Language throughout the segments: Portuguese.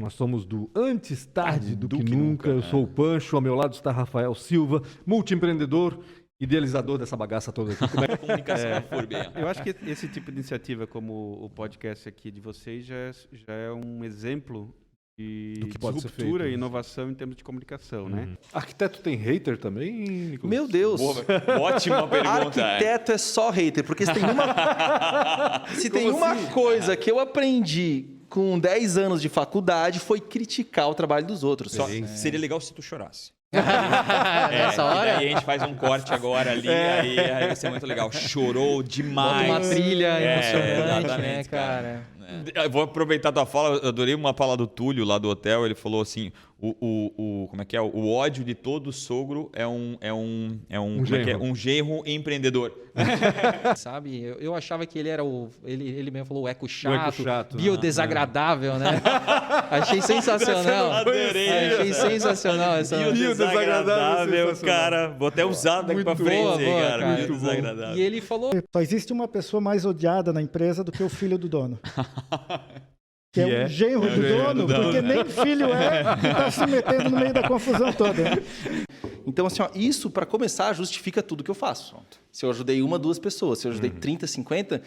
Nós somos do Antes Tarde do que Nunca. Eu sou o Pancho, ao meu lado está Rafael Silva, multiempreendedor, idealizador dessa bagaça toda aqui. Comunicação na FURB. Eu acho que esse tipo de iniciativa, como o podcast aqui de vocês, já é um exemplo de ruptura e inovação em termos de comunicação, né? Arquiteto tem hater também, Nicolas? Meu Deus! Ótima pergunta. Arquiteto é só hater, porque se tem uma coisa que eu aprendi com 10 anos de faculdade foi criticar o trabalho dos outros. Seria legal se tu chorasse. Nessa hora? E daí a gente faz um corte agora ali, aí vai ser muito legal. Chorou demais. Bota uma trilha emocionante, né, exatamente, cara? Eu vou aproveitar a tua fala, eu adorei uma fala do Túlio lá do hotel, ele falou assim, como é que é? O ódio de todo sogro é um genro empreendedor. Sabe, eu achava que ele era ele mesmo falou o eco chato, né? biodesagradável, né? Achei sensacional. Achei sensacional essa Biodesagradável, cara. Vou até usar daqui pra frente, cara. Biodesagradável. E ele falou... Só existe uma pessoa mais odiada na empresa do que o filho do dono. Que é o genro do dono, porque nem filho e está se metendo no meio da confusão toda. Né? Então, assim, isso, para começar, justifica tudo que eu faço. Se eu ajudei 1, 2 pessoas, se eu ajudei 30, 50...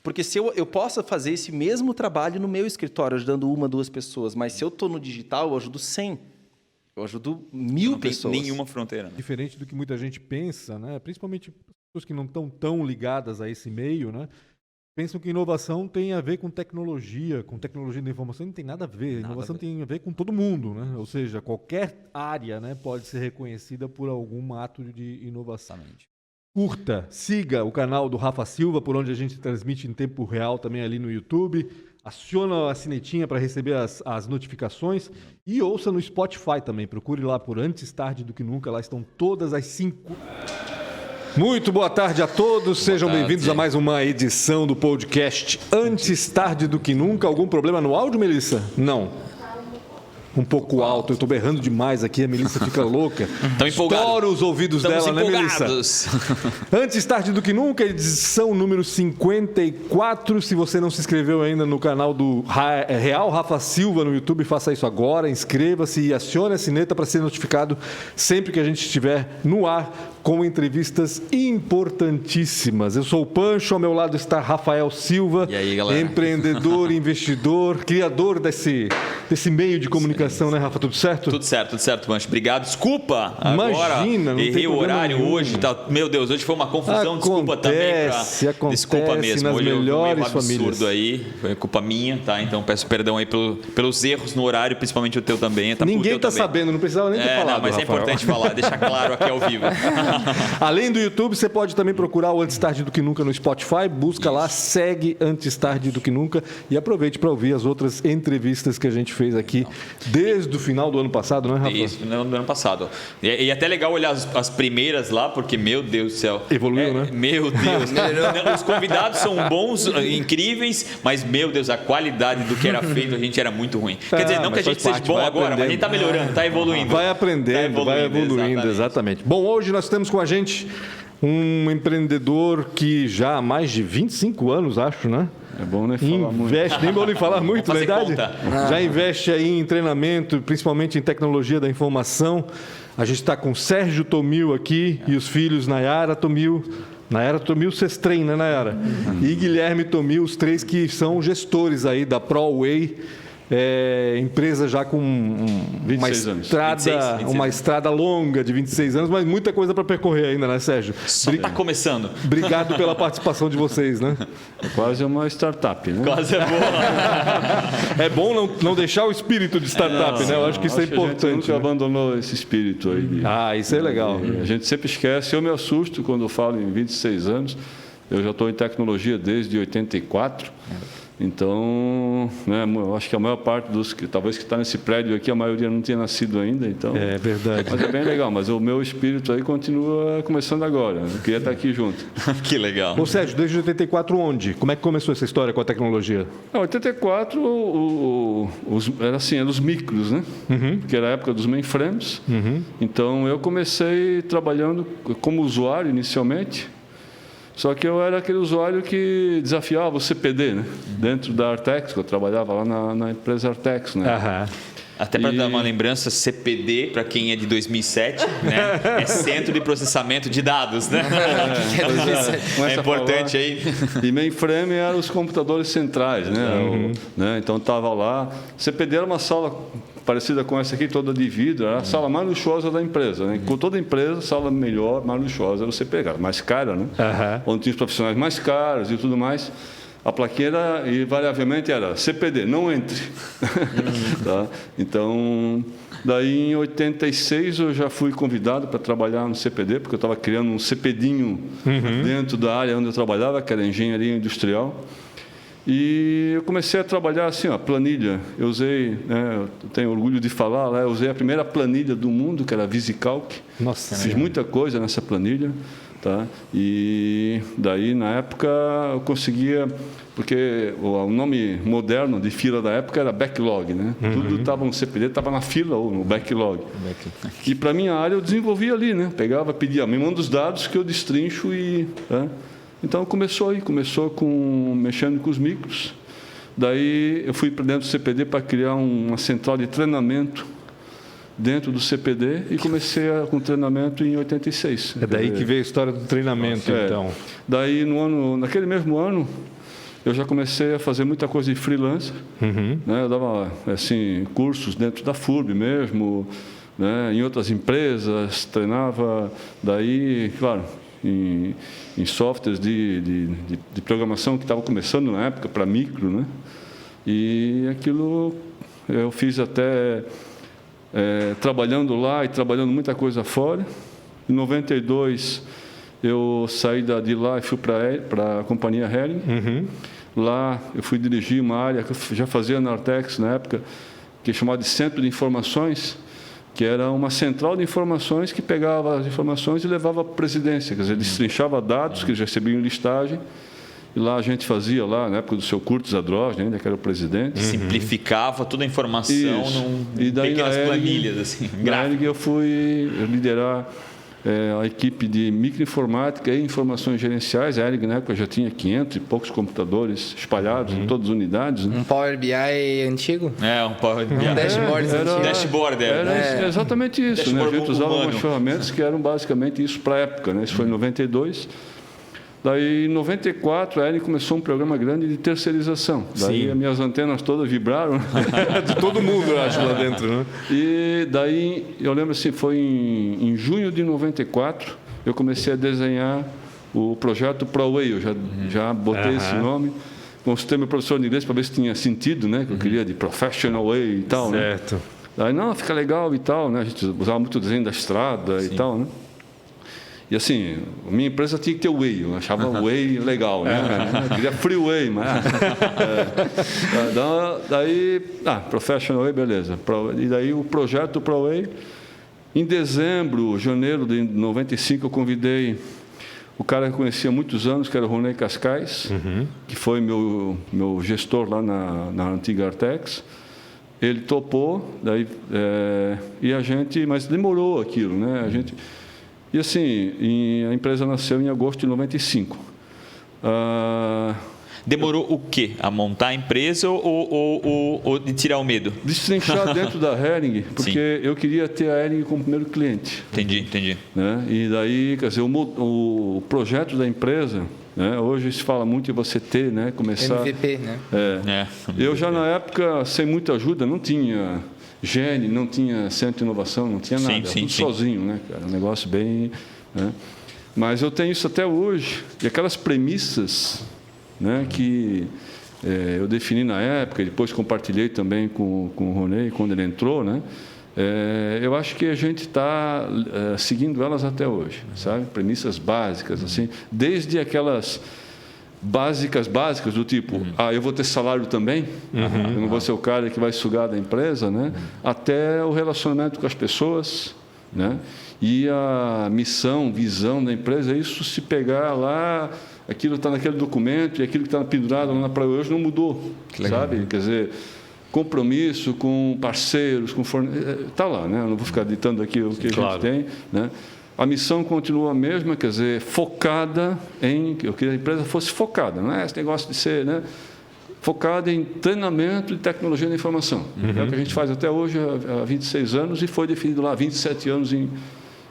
Porque se eu posso fazer esse mesmo trabalho no meu escritório, ajudando 1, 2 pessoas, mas se eu estou no digital, eu ajudo 100. Eu ajudo 1000 pessoas. Não tem nenhuma fronteira. Né? Diferente do que muita gente pensa, né? Principalmente pessoas que não estão tão ligadas a esse meio, né? Pensam que inovação tem a ver com tecnologia da informação. Não tem nada a ver. Inovação tem a ver com todo mundo, né? Ou seja, qualquer área, né, pode ser reconhecida por algum ato de inovação. Curta, siga o canal do Rafa Silva, por onde a gente transmite em tempo real também ali no YouTube. Aciona a sinetinha para receber as notificações e ouça no Spotify também. Procure lá por Antes Tarde do que Nunca. Lá estão todas as 5... Muito boa tarde a todos, sejam bem-vindos a mais uma edição do podcast Antes Tarde do que Nunca. Algum problema no áudio, Melissa? Não. Um pouco alto, eu estou berrando demais aqui, a Melissa fica louca. Estão empolgados. Estoura os ouvidos dela, né, Melissa? Antes Tarde do que Nunca, edição número 54. Se você não se inscreveu ainda no canal do Real Rafa Silva no YouTube, faça isso agora, inscreva-se e acione a sineta para ser notificado sempre que a gente estiver no ar com entrevistas importantíssimas. Eu sou o Pancho, ao meu lado está Rafael Silva, e aí, galera? Empreendedor, investidor, criador desse meio de comunicação. Né, Rafa? Tudo certo? Tudo certo, Pancho. Obrigado. Desculpa. Imagina, não errei tem o horário nenhum. hoje. Tá, meu Deus, hoje foi uma confusão. Desculpa também. Desculpa mesmo. Nas hoje melhores eu absurdo famílias. Aí. Foi culpa minha, tá? Então peço perdão aí pelos erros no horário, principalmente o teu também. Ninguém tá sabendo, não precisava nem ter falado. Não, mas Rafael. é importante falar, deixar claro aqui ao vivo. Além do YouTube, você pode também procurar o Antes Tarde do que Nunca no Spotify. Busca lá, segue Antes Tarde do que Nunca e aproveite para ouvir as outras entrevistas que a gente fez aqui desde o final do ano passado, né, Rafa? Isso, no ano passado. E é até legal olhar as primeiras lá, porque, meu Deus do céu. Evoluiu, né? Meu Deus. Os convidados são bons, incríveis, mas, meu Deus, a qualidade do que era feito, a gente era muito ruim. Quer dizer, não que a gente seja bom agora, mas a gente está melhorando, está evoluindo. Vai aprendendo, vai evoluindo, exatamente. Bom, hoje nós temos com a gente um empreendedor que já há mais de 25 anos, acho, né? É bom nem falar muito. Nem bom nem falar muito, na idade. Conta. Já investe aí em treinamento, principalmente em tecnologia da informação. A gente está com Sérgio Tomil aqui e os filhos Nayara Tomil. Nayara Tomil, vocês treinam, né, Nayara? E Guilherme Tomil, os 3 que são gestores aí da ProWay. Empresa já com uma estrada longa de 26 anos, mas muita coisa para percorrer ainda, né, Sérgio? Só está começando. Obrigado pela participação de vocês, né? É quase uma startup, né? Quase é boa. É bom não deixar o espírito de startup, né? Eu acho que isso é importante. A gente nunca abandonou esse espírito aí. Isso é legal. A gente sempre esquece. Eu me assusto quando eu falo em 26 anos. Eu já estou em tecnologia desde 84. Então, né, eu acho que a maior parte dos que talvez que está nesse prédio aqui, a maioria não tinha nascido ainda, então. É verdade. Mas é bem legal, mas o meu espírito aí continua começando agora. Eu queria estar aqui junto. Que legal. Ô Sérgio, desde 84 onde? Como é que começou essa história com a tecnologia? Em 84 era assim, eram os micros, né? Que era a época dos mainframes. Então eu comecei trabalhando como usuário inicialmente. Só que eu era aquele usuário que desafiava o CPD, né? Dentro da Artex, que eu trabalhava lá na empresa Artex, né? Até para dar uma lembrança, CPD, para quem é de 2007, né? É Centro de Processamento de Dados, né? É importante aí. E mainframe eram os computadores centrais, né? Né? Então estava lá. CPD era uma sala parecida com essa aqui, toda de vidro, era a sala mais luxuosa da empresa, né? Com toda a empresa, a sala melhor, mais luxuosa era o CPD, mais cara, né? Onde tinha os profissionais mais caros e tudo mais. A plaquinha era, invariavelmente era CPD, não entre. Tá? Então, daí em 86 eu já fui convidado para trabalhar no CPD, porque eu estava criando um CPDinho dentro da área onde eu trabalhava, que era engenharia industrial. E eu comecei a trabalhar assim, ó, planilha. Eu usei, né, eu tenho orgulho de falar, lá, eu usei a primeira planilha do mundo, que era a VisiCalc. Nossa, fiz muita coisa nessa planilha. Tá? E daí, na época, eu conseguia... Porque o nome moderno de fila da época era backlog, né? Tudo estava no CPD, estava na fila ou no backlog. E para a minha área eu desenvolvia ali, né? Pegava, pedia, me manda os dados que eu destrincho e... Tá? Então começou aí, mexendo com os micros. Daí eu fui para dentro do CPD para criar uma central de treinamento dentro do CPD e comecei com treinamento em 86. É daí que veio a história do treinamento, então. Daí, naquele mesmo ano, eu já comecei a fazer muita coisa de freelancer. Né? Eu dava assim, cursos dentro da FURB mesmo, né? Em outras empresas, treinava. Daí, claro, em softwares de programação que estavam começando na época, para micro. Né? E aquilo eu fiz até... trabalhando lá e trabalhando muita coisa fora. Em 92, eu saí de lá e fui para a companhia Hering. Lá eu fui dirigir uma área que eu já fazia na Artex na época, que é chamada de Centro de Informações, que era uma central de informações que pegava as informações e levava para a presidência. Quer dizer, destrinchava dados que eles recebiam em listagem. E lá a gente fazia, lá na época do seu Curtis Adroz, ainda que era o presidente. Simplificava toda a informação em pequenas planilhas. Assim, na Hering eu fui liderar a equipe de microinformática e informações gerenciais. A Hering na época já tinha 500 e poucos computadores espalhados em todas as unidades. Né? Um Power BI antigo? Um Power BI. Um dashboard antigo. Dashboard, Era exatamente isso. Né? A gente usava humano. algumas ferramentas que eram basicamente isso para a época. Né? Isso foi em 92. Daí, em 94, a Hering começou um programa grande de terceirização. Daí, as minhas antenas todas vibraram. De todo mundo, eu acho, lá dentro, né? E daí, eu lembro assim, foi em junho de 94, eu comecei a desenhar o projeto ProWay. Eu já botei esse nome. Consultei meu professor de inglês para ver se tinha sentido, né? Que eu queria de Professional Way e tal, certo. Né? Daí, não, fica legal e tal, né? A gente usava muito o desenho da estrada e tal, né? E assim, minha empresa tinha que ter Way, eu achava o Way legal, né? Eu queria Freeway, mas... daí, Professional Way, beleza. E daí o projeto ProWay, em dezembro, janeiro de 95, eu convidei o cara que eu conhecia há muitos anos, que era o Ronei Cascais, que foi meu gestor lá na antiga Artex. Ele topou, daí, mas demorou aquilo, né? E assim, a empresa nasceu em agosto de 95. Demorou o quê? A montar a empresa ou de tirar o medo? Destrinchar dentro da Hering, porque eu queria ter a Hering como primeiro cliente. Entendi. Né? E daí, quer dizer, o projeto da empresa, né? Hoje se fala muito em você ter, né? Começar... MVP, né? Eu já na época, sem muita ajuda, não tinha... Gene, não tinha centro de inovação, não tinha nada, tudo sozinho, né, cara? Um negócio bem... Né? Mas eu tenho isso até hoje, e aquelas premissas, né, que eu defini na época, e depois compartilhei também com o Ronei, quando ele entrou, né? Eu acho que a gente está seguindo elas até hoje, sabe? Premissas básicas, assim, desde aquelas... básicas do tipo, eu vou ter salário também, eu não vou ser o cara que vai sugar da empresa, né? Até o relacionamento com as pessoas, né? E a missão, visão da empresa, isso se pegar lá, aquilo está naquele documento e aquilo que está pendurado lá na praia hoje não mudou, sabe? Quer dizer, compromisso com parceiros, com fornecedores, está lá, né? Eu não vou ficar ditando aqui o que a gente tem, né? a missão continua a mesma, quer dizer, focada em... Eu queria que a empresa fosse focada, não é esse negócio de ser... Né, focada em treinamento de tecnologia da informação. É o que a gente faz até hoje, há 26 anos, e foi definido lá há 27 anos em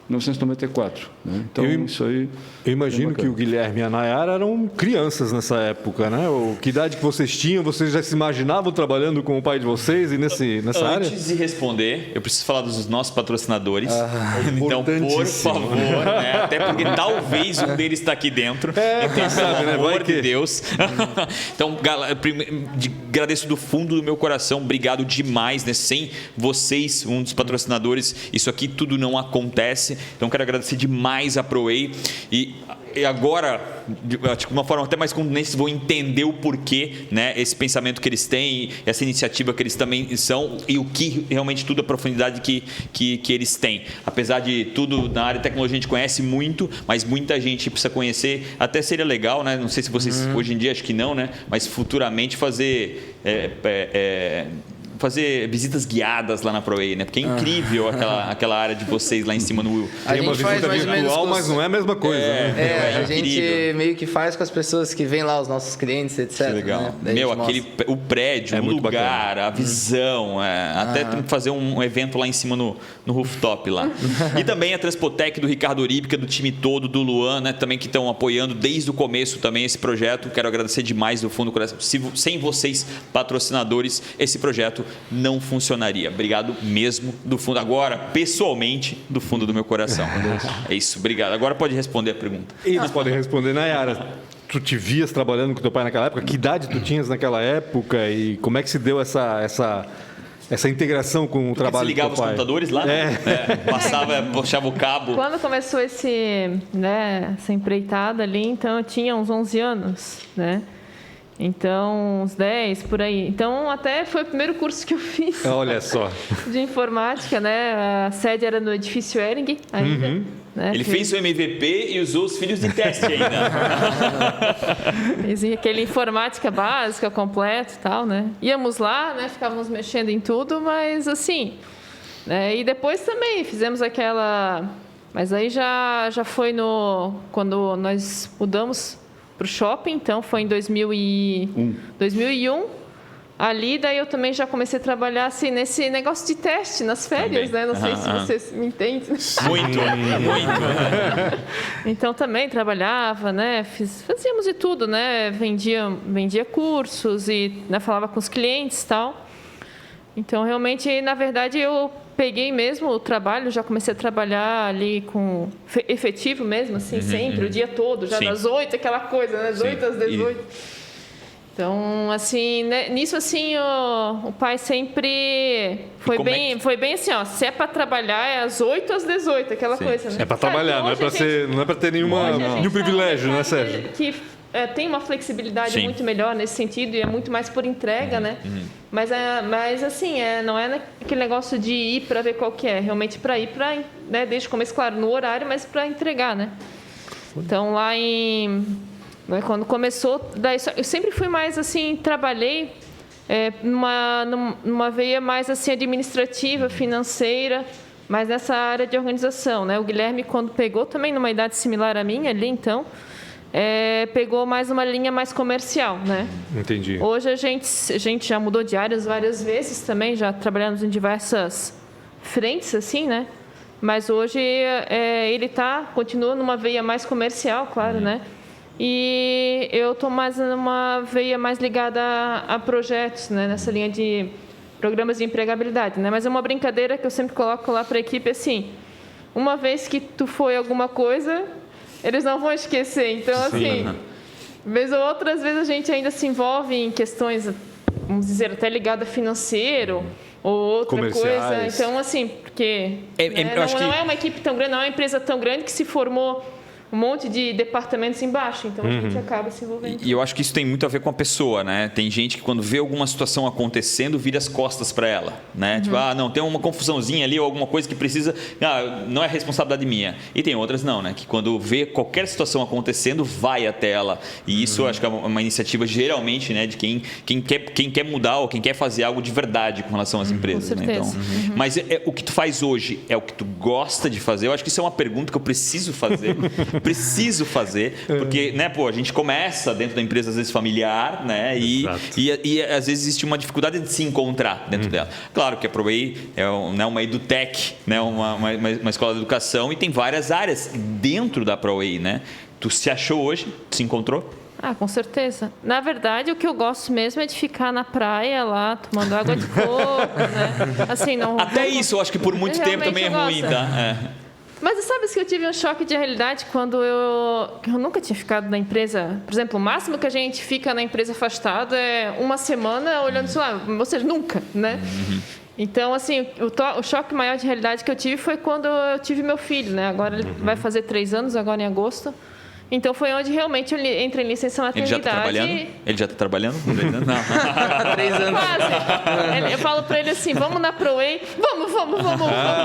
1994. Né? Então, isso aí... Eu imagino que o Guilherme e a Nayara eram crianças nessa época, né? Que idade que vocês tinham? Vocês já se imaginavam trabalhando com o pai de vocês e nessa área? Antes de responder, eu preciso falar dos nossos patrocinadores. Então, por favor, né? Até porque talvez um deles está aqui dentro. Então, sabe, pelo amor de Deus. Então, agradeço do fundo do meu coração. Obrigado demais, né? Sem vocês, um dos patrocinadores, isso aqui tudo não acontece. Então, quero agradecer demais a ProWay e agora, de uma forma até mais contundente, vão entender o porquê, né, esse pensamento que eles têm, essa iniciativa que eles também são e o que realmente tudo a profundidade que eles têm. Apesar de tudo na área de tecnologia a gente conhece muito, mas muita gente precisa conhecer. Até seria legal, né? Não sei se vocês hoje em dia acho que não, né? Mas futuramente fazer visitas guiadas lá na ProWay, né? Porque é incrível aquela área de vocês lá em cima no... Tem uma visita virtual, mas não é a mesma coisa. A gente meio que faz com as pessoas que vêm lá, os nossos clientes, etc. Que legal. Né? O prédio, o lugar, a visão, até tem que fazer um evento lá em cima no rooftop lá. E também a Transpotec do Ricardo Orípica, do time todo, do Luan, né? Também que estão apoiando desde o começo também esse projeto. Quero agradecer demais do fundo do coração. Sem vocês, patrocinadores, esse projeto não funcionaria. Obrigado mesmo do fundo. Agora, pessoalmente, do fundo do meu coração. É isso, obrigado. Agora pode responder a pergunta. Eles podem responder. Nayara, tu te vias trabalhando com teu pai naquela época? Que idade tu tinhas naquela época e como é que se deu essa integração com o trabalho do teu pai? Você ligava os computadores lá? Puxava o cabo. Quando começou essa empreitada ali, então eu tinha uns 11 anos, né? Então, uns 10, por aí. Então, até foi o primeiro curso que eu fiz. Olha só. De informática, né? A sede era no edifício Ering ainda. Né? Ele fez o MVP e usou os filhos de teste ainda. Fez aquele informática básica, completo e tal, né? Íamos lá, né? Ficávamos mexendo em tudo, mas assim... Né? E depois também fizemos aquela... Mas aí já foi quando nós mudamos para o shopping, então foi em 2001. Ali, daí eu também já comecei a trabalhar assim, nesse negócio de teste, nas férias, né? Não sei se vocês me entendem. Muito. Então também trabalhava, né? Fazíamos de tudo, né? Vendia cursos e, né, falava com os clientes e tal. Então, realmente, na verdade, eu peguei mesmo o trabalho, já comecei a trabalhar ali com efetivo mesmo, assim, sempre, o dia todo, já das 8, aquela coisa, né? Das 8 às 18. Então, assim, né, nisso, assim, o pai sempre foi bem assim, ó, se é para trabalhar, é às 8 às 18, aquela coisa, né? É para trabalhar, não é para ter nenhum privilégio, né, Sérgio? Que tem uma flexibilidade muito melhor nesse sentido e é muito mais por entrega, né? Mas assim, não é aquele negócio de ir para ver qual que é, realmente para ir para, né, desde o começo, claro, no horário, mas para entregar, né? Então, lá quando começou, daí, eu sempre fui mais assim, trabalhei numa veia mais assim administrativa, financeira, mas nessa área de organização, né? O Guilherme, quando pegou, também numa idade similar à minha ali, então... pegou mais uma linha mais comercial, né? Entendi. Hoje a gente já mudou de áreas várias vezes também, já trabalhamos em diversas frentes, assim, né? Mas hoje ele continua numa veia mais comercial, claro, né? E eu estou mais numa veia mais ligada a projetos, né? Nessa linha de programas de empregabilidade, né? Mas é uma brincadeira que eu sempre coloco lá para a equipe, assim, uma vez que tu foi alguma coisa... Eles não vão esquecer. Então, assim, vez ou outra, às vezes a gente ainda se envolve em questões, vamos dizer, até ligada a financeiro ou outra coisa. Então, assim, porque não é uma equipe tão grande, não é uma empresa tão grande que se formou um monte de departamentos embaixo, então a gente acaba se envolvendo. E eu acho que isso tem muito a ver com a pessoa, né? Tem gente que quando vê alguma situação acontecendo, vira as costas para ela, né? Tipo, não, tem uma confusãozinha ali ou alguma coisa que precisa, não é responsabilidade minha. E tem outras não, né? Que quando vê qualquer situação acontecendo, vai até ela. E isso eu acho que é uma iniciativa geralmente, né, de quem quer mudar ou quem quer fazer algo de verdade com relação às empresas, com né? Então, mas o que tu faz hoje é o que tu gosta de fazer? Eu acho que isso é uma pergunta que eu preciso fazer. Porque, né, a gente começa dentro da empresa, às vezes, familiar, né? E às vezes existe uma dificuldade de se encontrar dentro dela. Claro que a ProWay é uma edutech, né? Uma escola de educação e tem várias áreas dentro da ProWay, né? Tu se achou hoje? Se encontrou? Com certeza. Na verdade, o que eu gosto mesmo é de ficar na praia lá, tomando água de coco, né? Assim, não... Até isso, eu acho que por muito tempo também é ruim, tá? Mas sabe que eu tive um choque de realidade quando eu nunca tinha ficado na empresa. Por exemplo, o máximo que a gente fica na empresa afastado é uma semana olhando o celular. Ou seja, nunca, né? Então, assim, o choque maior de realidade que eu tive foi quando eu tive meu filho, né? Agora ele vai fazer 3 anos, agora em agosto. Então, foi onde realmente eu entrei em licença maternidade. Ele já está trabalhando? Não. Há 3 anos. Quase. Eu falo para ele assim, vamos na ProWay? Vamos.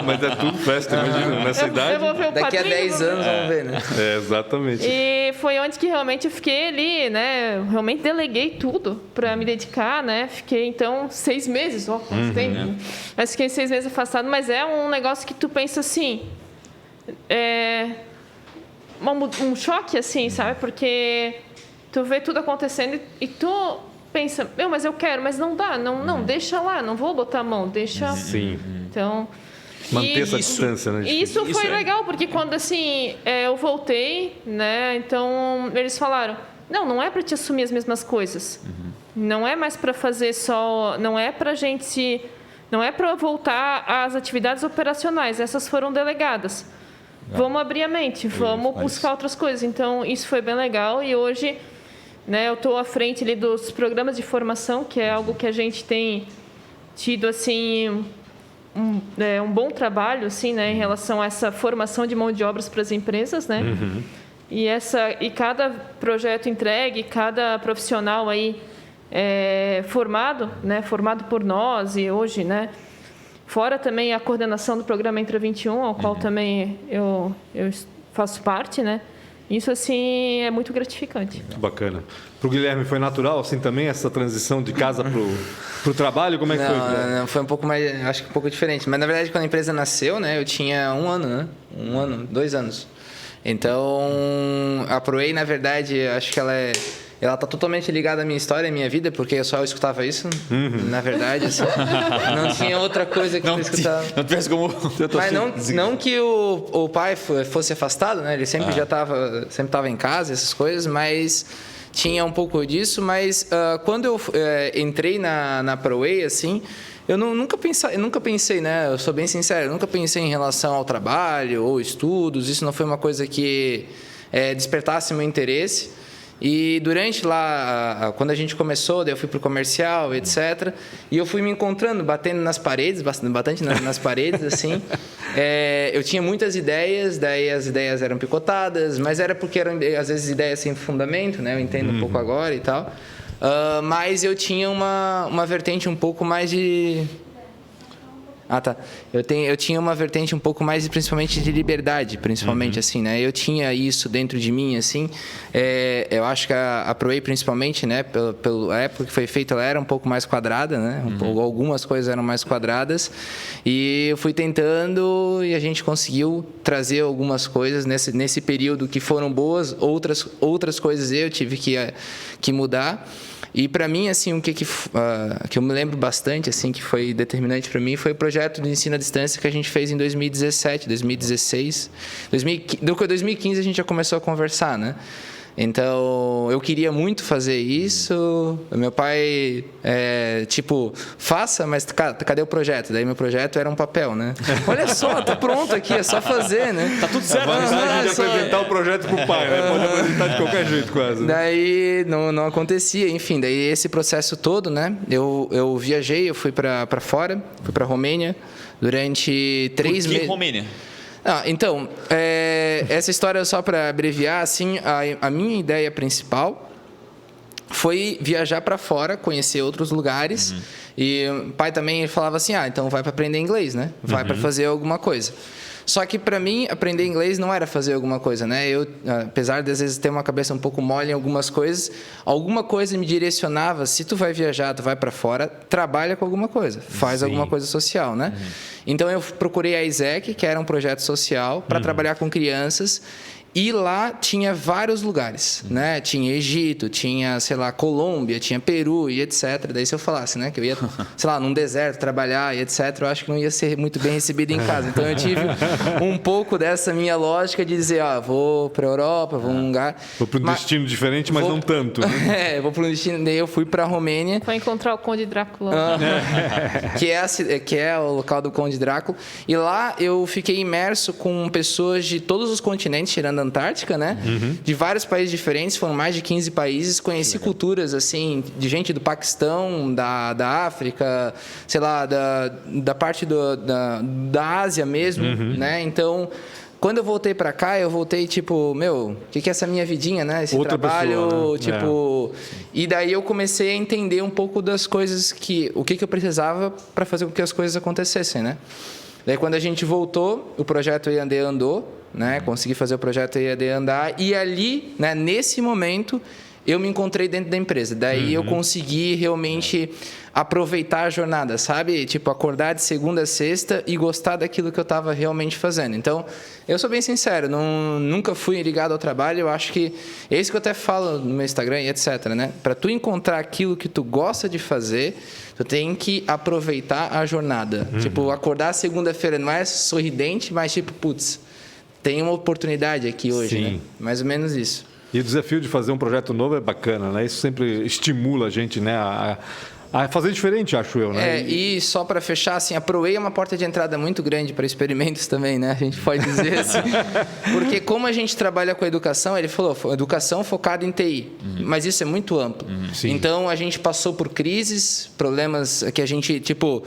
Mas é tudo festa, imagina, nessa idade. Eu vou ver o Daqui a 10 anos vamos ver, né? Exatamente. E foi onde que realmente eu fiquei ali, né? Eu realmente deleguei tudo para me dedicar, né? Fiquei, então, 6 meses, quanto tempo? Mas fiquei 6 meses afastado, mas é um negócio que tu pensa assim... um choque, assim, sabe? Porque tu vê tudo acontecendo e tu pensa, mas eu quero, mas não dá, não, deixa lá, não vou botar a mão, deixa... Sim. Então... Manter essa distância, né? E isso foi legal, porque quando, assim, eu voltei, né? Então, eles falaram, não é para te assumir as mesmas coisas. Não é mais para fazer só... Não é para gente... Não é para voltar às atividades operacionais, essas foram delegadas. Vamos abrir a mente, vamos buscar outras coisas. Então, isso foi bem legal. E hoje, né, eu estou à frente ali dos programas de formação, que é algo que a gente tem tido assim, um bom trabalho assim, né, em relação a essa formação de mão de obras para as empresas. Né? E cada projeto entregue, cada profissional aí, formado, né, formado por nós e hoje... né, fora também a coordenação do programa Entra 21, ao qual também eu faço parte, né? Isso, assim, é muito gratificante. Muito bacana. Para o Guilherme foi natural, assim, também, essa transição de casa para o trabalho? Como é que foi? Não, foi um pouco mais, acho que um pouco diferente. Mas, na verdade, quando a empresa nasceu, né, eu tinha 1 ano, né? 1 ano, 2 anos. Então, a ProWay, na verdade, acho que ela tá totalmente ligada à minha história, à minha vida, porque eu só escutava isso, na verdade. Assim, não tinha outra coisa que eu escutava. Não tivesse como... Mas não que o pai fosse afastado, né? Ele sempre já estava em casa, essas coisas, mas tinha um pouco disso. Mas quando eu entrei na ProWay, assim, eu nunca pensei, né? Eu sou bem sincero, eu nunca pensei em relação ao trabalho ou estudos. Isso não foi uma coisa que despertasse meu interesse. E durante lá, quando a gente começou, daí eu fui para o comercial, etc. E eu fui me encontrando, batendo nas paredes, bastante nas paredes, assim. Eu tinha muitas ideias, daí as ideias eram picotadas, mas era porque eram, às vezes, ideias sem fundamento, né? Eu entendo um pouco agora e tal. Mas eu tinha uma vertente um pouco mais de... tá. Eu tinha uma vertente um pouco mais, principalmente de liberdade, principalmente assim, né? Eu tinha isso dentro de mim, assim. Eu acho que a ProWay, principalmente, né? Pela época que foi feita, ela era um pouco mais quadrada, né? Algumas coisas eram mais quadradas. E eu fui tentando e a gente conseguiu trazer algumas coisas nesse período que foram boas. Outras coisas eu tive que mudar. E para mim, assim, o que eu me lembro bastante, assim, que foi determinante para mim, foi o projeto de ensino à distância que a gente fez em 2017, 2016. 2015 a gente já começou a conversar, né? Então, eu queria muito fazer isso. Meu pai, faça, mas cadê o projeto? Daí meu projeto era um papel, né? Olha só, tá pronto aqui, é só fazer, né? Tá tudo certo. A vantagem de apresentar o projeto pro pai, né? Pode apresentar de qualquer jeito, quase. Daí não acontecia, enfim, daí esse processo todo, né? Eu viajei, eu fui para fora, fui para Romênia durante 3 meses. Romênia? Então, essa história, só para abreviar, assim, a minha ideia principal foi viajar para fora, conhecer outros lugares. E o pai também falava assim, então vai para aprender inglês, né? Vai para fazer alguma coisa. Só que para mim, aprender inglês não era fazer alguma coisa, né? Eu, apesar de às vezes ter uma cabeça um pouco mole em alguma coisa me direcionava, se tu vai viajar, tu vai para fora, trabalha com alguma coisa, faz alguma coisa social, né? Então eu procurei a ISEC, que era um projeto social para trabalhar com crianças. E lá tinha vários lugares, né? Tinha Egito, tinha, sei lá, Colômbia, tinha Peru e etc. Daí se eu falasse, né, que eu ia, sei lá, num deserto trabalhar e etc, eu acho que não ia ser muito bem recebido em casa. Então eu tive um pouco dessa minha lógica de dizer, vou para a Europa, vou num lugar... Vou para um destino diferente, mas não tanto. Né? Vou para um destino... Daí eu fui para a Romênia. Foi encontrar o Conde Drácula. Que é o local do Conde Drácula. E lá eu fiquei imerso com pessoas de todos os continentes, tirando Antártica, né? De vários países diferentes, foram mais de 15 países, conheci culturas, assim, de gente do Paquistão, da África, sei lá, da parte da Ásia mesmo, né? Então, quando eu voltei para cá, eu voltei tipo, o que é essa minha vidinha, né? Esse outra trabalho, pessoa, né? tipo... E daí eu comecei a entender um pouco das coisas o que eu precisava para fazer com que as coisas acontecessem, né? Daí quando a gente voltou, o projeto EAD andou, né? Consegui fazer o projeto EAD andar e ali, né, nesse momento, eu me encontrei dentro da empresa. Daí eu consegui realmente aproveitar a jornada, sabe? Tipo, acordar de segunda a sexta e gostar daquilo que eu estava realmente fazendo. Então, eu sou bem sincero, nunca fui ligado ao trabalho. Eu acho que é isso que eu até falo no meu Instagram e etc, né? Para tu encontrar aquilo que tu gosta de fazer, tu tem que aproveitar a jornada. Tipo, acordar segunda-feira não é sorridente, mas tipo, putz, tem uma oportunidade aqui hoje, né? Mais ou menos isso. E o desafio de fazer um projeto novo é bacana, né? Isso sempre estimula a gente, né? A fazer diferente, acho eu, né? E só para fechar, assim, a ProWay é uma porta de entrada muito grande para experimentos também, né? A gente pode dizer assim. Porque como a gente trabalha com a educação, ele falou, educação focada em TI. Mas isso é muito amplo. Então, a gente passou por crises, problemas que a gente, tipo,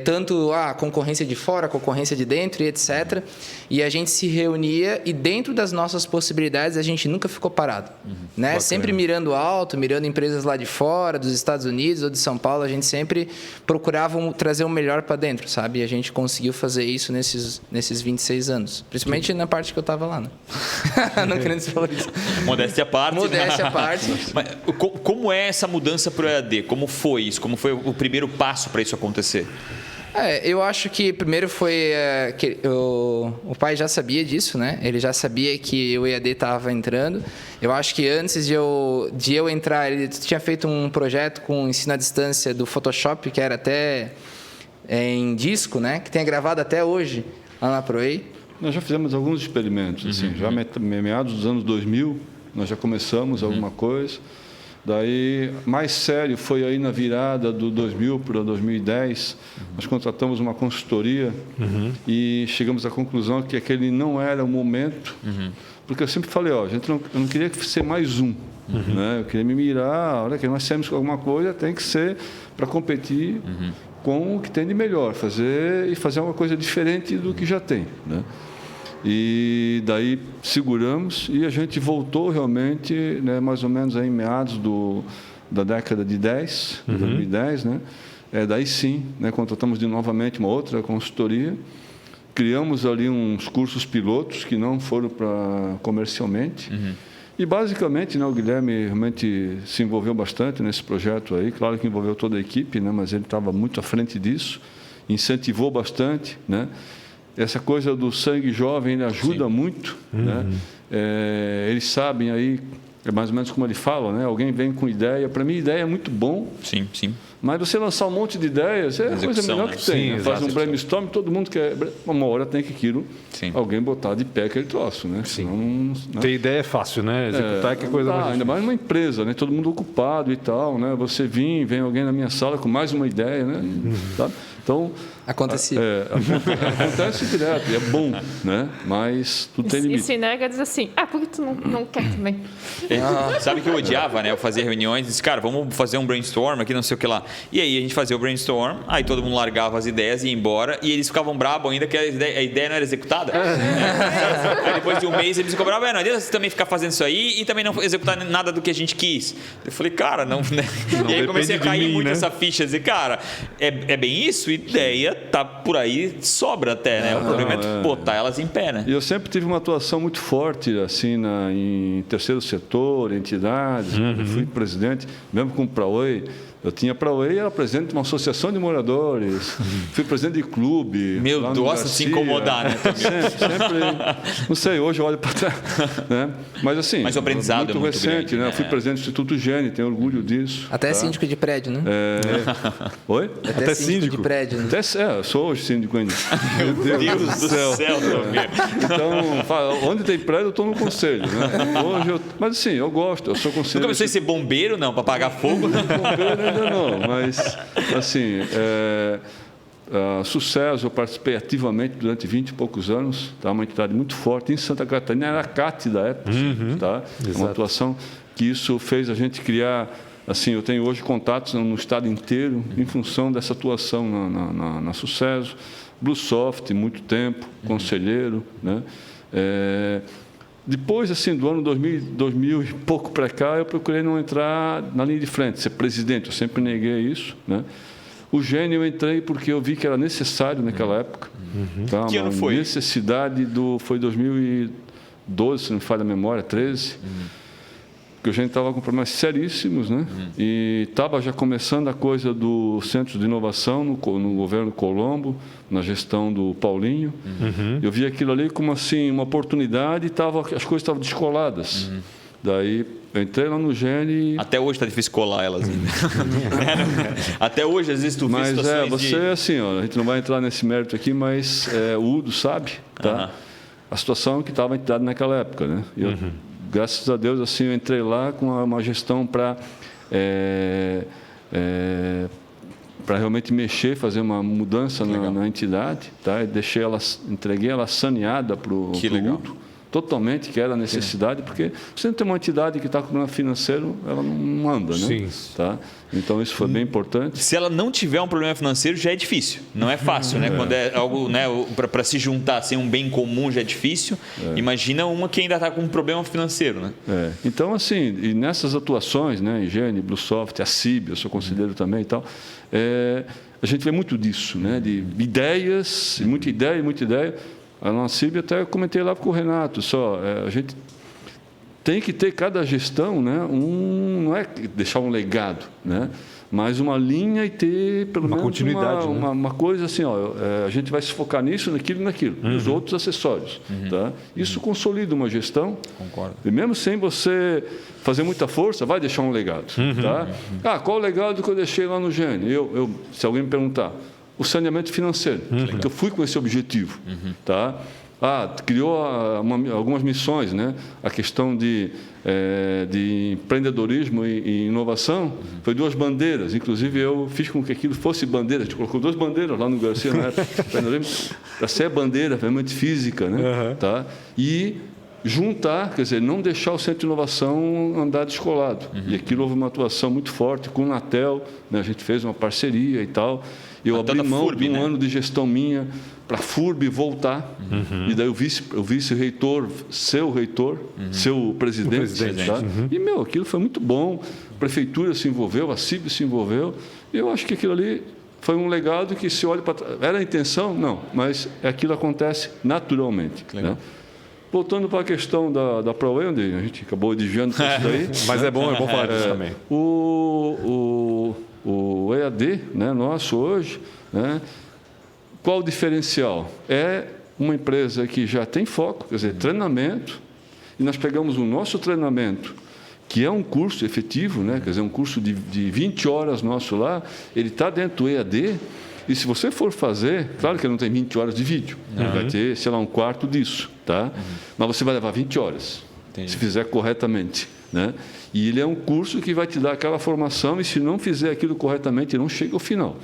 tanto a concorrência de fora, a concorrência de dentro e etc. E a gente se reunia e dentro das nossas possibilidades, a gente nunca ficou parado. Né? Sempre mirando alto, mirando empresas lá de fora, dos Estados Unidos ou de São Paulo, a gente sempre procurava trazer o melhor para dentro, sabe? E a gente conseguiu fazer isso nesses 26 anos. Principalmente na parte que eu estava lá, né? Não querendo falar isso. Modéstia à parte. Modéstia à parte. Mas, como é essa mudança para o EAD? Como foi isso? Como foi o primeiro passo para isso acontecer? Eu acho que primeiro foi que o pai já sabia disso, né? Ele já sabia que o EAD estava entrando. Eu acho que antes de eu entrar, ele tinha feito um projeto com ensino à distância do Photoshop, que era até em disco, né? Que tem gravado até hoje lá na ProWay. Nós já fizemos alguns experimentos, assim, já meados dos anos 2000, nós já começamos alguma coisa. Daí, mais sério, foi aí na virada do 2000 para 2010, nós contratamos uma consultoria e chegamos à conclusão que aquele não era o momento, porque eu sempre falei, eu não queria ser mais um, né? Eu queria me mirar, a hora que nós temos alguma coisa, tem que ser para competir com o que tem de melhor, fazer uma coisa diferente do que já tem, né? E daí seguramos e a gente voltou realmente, né, mais ou menos aí em meados da década de 2010, né? Daí sim, né, contratamos novamente uma outra consultoria, criamos ali uns cursos pilotos que não foram para comercialmente. E basicamente, né, o Guilherme realmente se envolveu bastante nesse projeto aí, claro que envolveu toda a equipe, né, mas ele estava muito à frente disso, incentivou bastante, né? Essa coisa do sangue jovem ele ajuda muito, né? Eles sabem aí, é mais ou menos como ele fala, né? Alguém vem com ideia, para mim ideia é muito bom. Sim. Mas você lançar um monte de ideias é a coisa melhor que tem. Né? Faz um brainstorm, todo mundo quer. Uma hora tem que aquilo, alguém botar de pé aquele troço, né? Senão, né? Ter ideia é fácil, né? Executar que coisa mais ainda mais numa empresa, né? Todo mundo ocupado e tal, né? Você vem alguém na minha sala com mais uma ideia, né? Sabe? Então, Acontecia. acontece direto, e é bom, né? Mas tudo tem limite. E se nega, diz assim, por que tu não quer também? Sabe que eu odiava, né? Eu fazia reuniões e disse, cara, vamos fazer um brainstorm aqui, não sei o que lá. E aí a gente fazia o brainstorm, aí todo mundo largava as ideias e ia embora, e eles ficavam bravos ainda que a ideia não era executada. Aí depois de um mês eles ficam bravos, não adianta você também ficar fazendo isso aí e também não executar nada do que a gente quis. Eu falei, cara, não, né? E aí comecei a cair muito essa ficha, dizer, cara, é bem isso, ideia tá por aí, sobra até, né? O problema é botar elas em pé, né? E eu sempre tive uma atuação muito forte, assim, em terceiro setor, entidades. Eu fui presidente, mesmo com o Prauê. Eu tinha Prauê, era presidente de uma associação de moradores, fui presidente de clube. Meu Deus, se incomodar, né? Sempre, não sei, hoje eu olho para trás. Né? Mas assim, mas o aprendizado muito recente, grande, né? Eu fui presidente do Instituto Gene, tenho orgulho disso. Até síndico de prédio, né? Oi? Até síndico de prédio. Né? Eu sou hoje síndico ainda. Meu Deus do céu. Então, onde tem prédio, eu estou no conselho. Né? Hoje mas assim, eu gosto, eu sou conselheiro. Não começou a ser bombeiro, não, para apagar fogo? Bombeiro ainda não, mas assim, Sucesso, eu participei ativamente durante 20 e poucos anos, tá? Uma entidade muito forte em Santa Catarina, era a CAT da época, tá? Uma atuação que isso fez a gente criar, assim, eu tenho hoje contatos no estado inteiro em função dessa atuação na Sucesso, Bluesoft, muito tempo, conselheiro, né? Depois, assim, do ano 2000 e pouco para cá, eu procurei não entrar na linha de frente, ser presidente, eu sempre neguei isso, né? O Gene eu entrei porque eu vi que era necessário naquela época. Tá? Que ano foi? Necessidade foi 2012, se não me falha a memória, 13. Porque o Gene estava com problemas seríssimos, né? E estava já começando a coisa do Centro de Inovação no governo Colombo, na gestão do Paulinho. Eu vi aquilo ali como assim uma oportunidade e as coisas estavam descoladas. Daí eu entrei lá no Gene. Até hoje está difícil colar elas ainda. Até hoje, às vezes, tu vê situações você assim, ó, a gente não vai entrar nesse mérito aqui, mas o Udo sabe, tá? A situação que estava a entidade naquela época, né? Eu, graças a Deus, assim, eu entrei lá com uma gestão para realmente mexer, fazer uma mudança na entidade, tá? E entreguei ela saneada para o Udo. Totalmente, que era a necessidade, porque você não tem uma entidade que está com problema financeiro, ela não anda, né? Sim. Tá? Então, isso foi bem importante. Se ela não tiver um problema financeiro, já é difícil. Não é fácil, né? Quando é algo, né, para se juntar, sem um bem comum, já é difícil. Imagina uma que ainda está com um problema financeiro, né? Então, assim, e nessas atuações, né, Higiene, Bluesoft, a CIB, eu sou conselheiro também e tal, a gente vê muito disso, né? De ideias, muita ideia. A CIB até comentei lá com o Renato, a gente tem que ter cada gestão, né, não é deixar um legado, né, mas uma linha e ter pelo menos continuidade, uma coisa assim, a gente vai se focar nisso, naquilo e naquilo, os outros acessórios. Tá? Isso consolida uma gestão. Concordo. E mesmo sem você fazer muita força, vai deixar um legado. Tá? Qual o legado que eu deixei lá no Gene? Se alguém me perguntar, o saneamento financeiro, porque eu fui com esse objetivo. Tá? Criou algumas missões, né? A questão de empreendedorismo e inovação, foi 2 bandeiras. Inclusive, eu fiz com que aquilo fosse bandeira. A gente colocou 2 bandeiras lá no Garcia, né? Para ser bandeira realmente física. Né? Tá? E juntar, quer dizer, não deixar o Centro de Inovação andar descolado. E aquilo houve uma atuação muito forte com o Natel, né? A gente fez uma parceria e tal. Eu abri mão de um ano de gestão minha para a FURB voltar. E daí o vice-reitor, seu presidente. Tá? E, aquilo foi muito bom. A prefeitura se envolveu, a CIB se envolveu. E eu acho que aquilo ali foi um legado que se olha para trás. Era a intenção? Não, mas aquilo acontece naturalmente. Né? Voltando para a questão da ProWay, onde a gente acabou desviando com isso daí. Mas é bom falar disso também. O EAD, né, nosso hoje, né, qual o diferencial? É uma empresa que já tem foco, quer dizer, treinamento, e nós pegamos o nosso treinamento, que é um curso efetivo, né, quer dizer, um curso de 20 horas nosso lá, ele está dentro do EAD, e se você for fazer, claro que ele não tem 20 horas de vídeo, vai ter, sei lá, um quarto disso, tá? Mas você vai levar 20 horas, se fizer corretamente. né? E ele é um curso que vai te dar aquela formação e se não fizer aquilo corretamente, não chega ao final.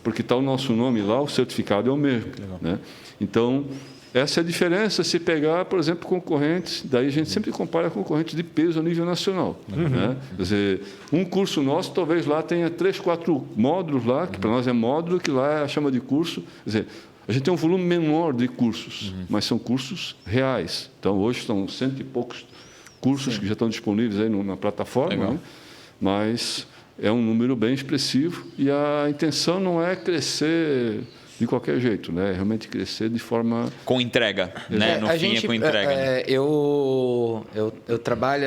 Porque está o nosso nome lá, o certificado é o mesmo. Né? Então, essa é a diferença se pegar, por exemplo, concorrentes, daí a gente sempre compara concorrentes de peso a nível nacional. Né? Quer dizer, um curso nosso, talvez lá tenha 3, 4 módulos lá, que para nós é módulo, que lá chama de curso. Quer dizer, a gente tem um volume menor de cursos, mas são cursos reais. Então, hoje estão 100 e poucos cursos que já estão disponíveis aí na plataforma, né? Mas é um número bem expressivo e a intenção não é crescer de qualquer jeito, né? É realmente crescer de forma... Com entrega, né? No fim é com entrega. Né?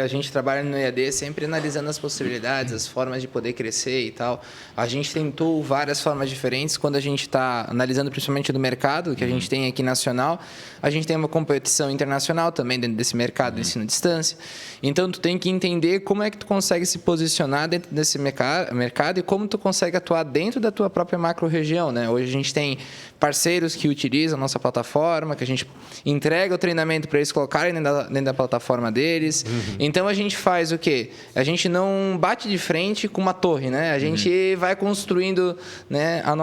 A gente trabalha no EAD sempre analisando as possibilidades, as formas de poder crescer e tal. A gente tentou várias formas diferentes quando a gente está analisando principalmente do mercado, que a gente tem aqui nacional. A gente tem uma competição internacional também dentro desse mercado de ensino à distância. Então, tu tem que entender como é que tu consegue se posicionar dentro desse mercado e como tu consegue atuar dentro da tua própria macro-região, né? Hoje a gente tem parceiros que utilizam a nossa plataforma, que a gente entrega o treinamento para eles colocarem dentro da plataforma deles. Então, a gente faz o quê? A gente não bate de frente com uma torre, né? A gente vai construindo, né, a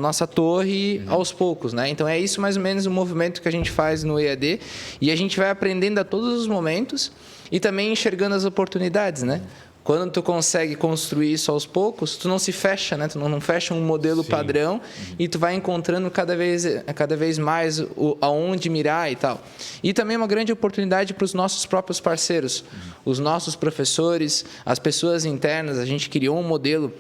nossa torre aos poucos, né? Então, é isso mais ou menos o movimento que a gente faz no EAD e a gente vai aprendendo a todos os momentos e também enxergando as oportunidades, né? Quando tu consegue construir isso aos poucos, tu não se fecha, né? Tu não fecha um modelo padrão e tu vai encontrando cada vez mais aonde mirar e tal. E também é uma grande oportunidade para os nossos próprios parceiros, os nossos professores, as pessoas internas. A gente criou um modelo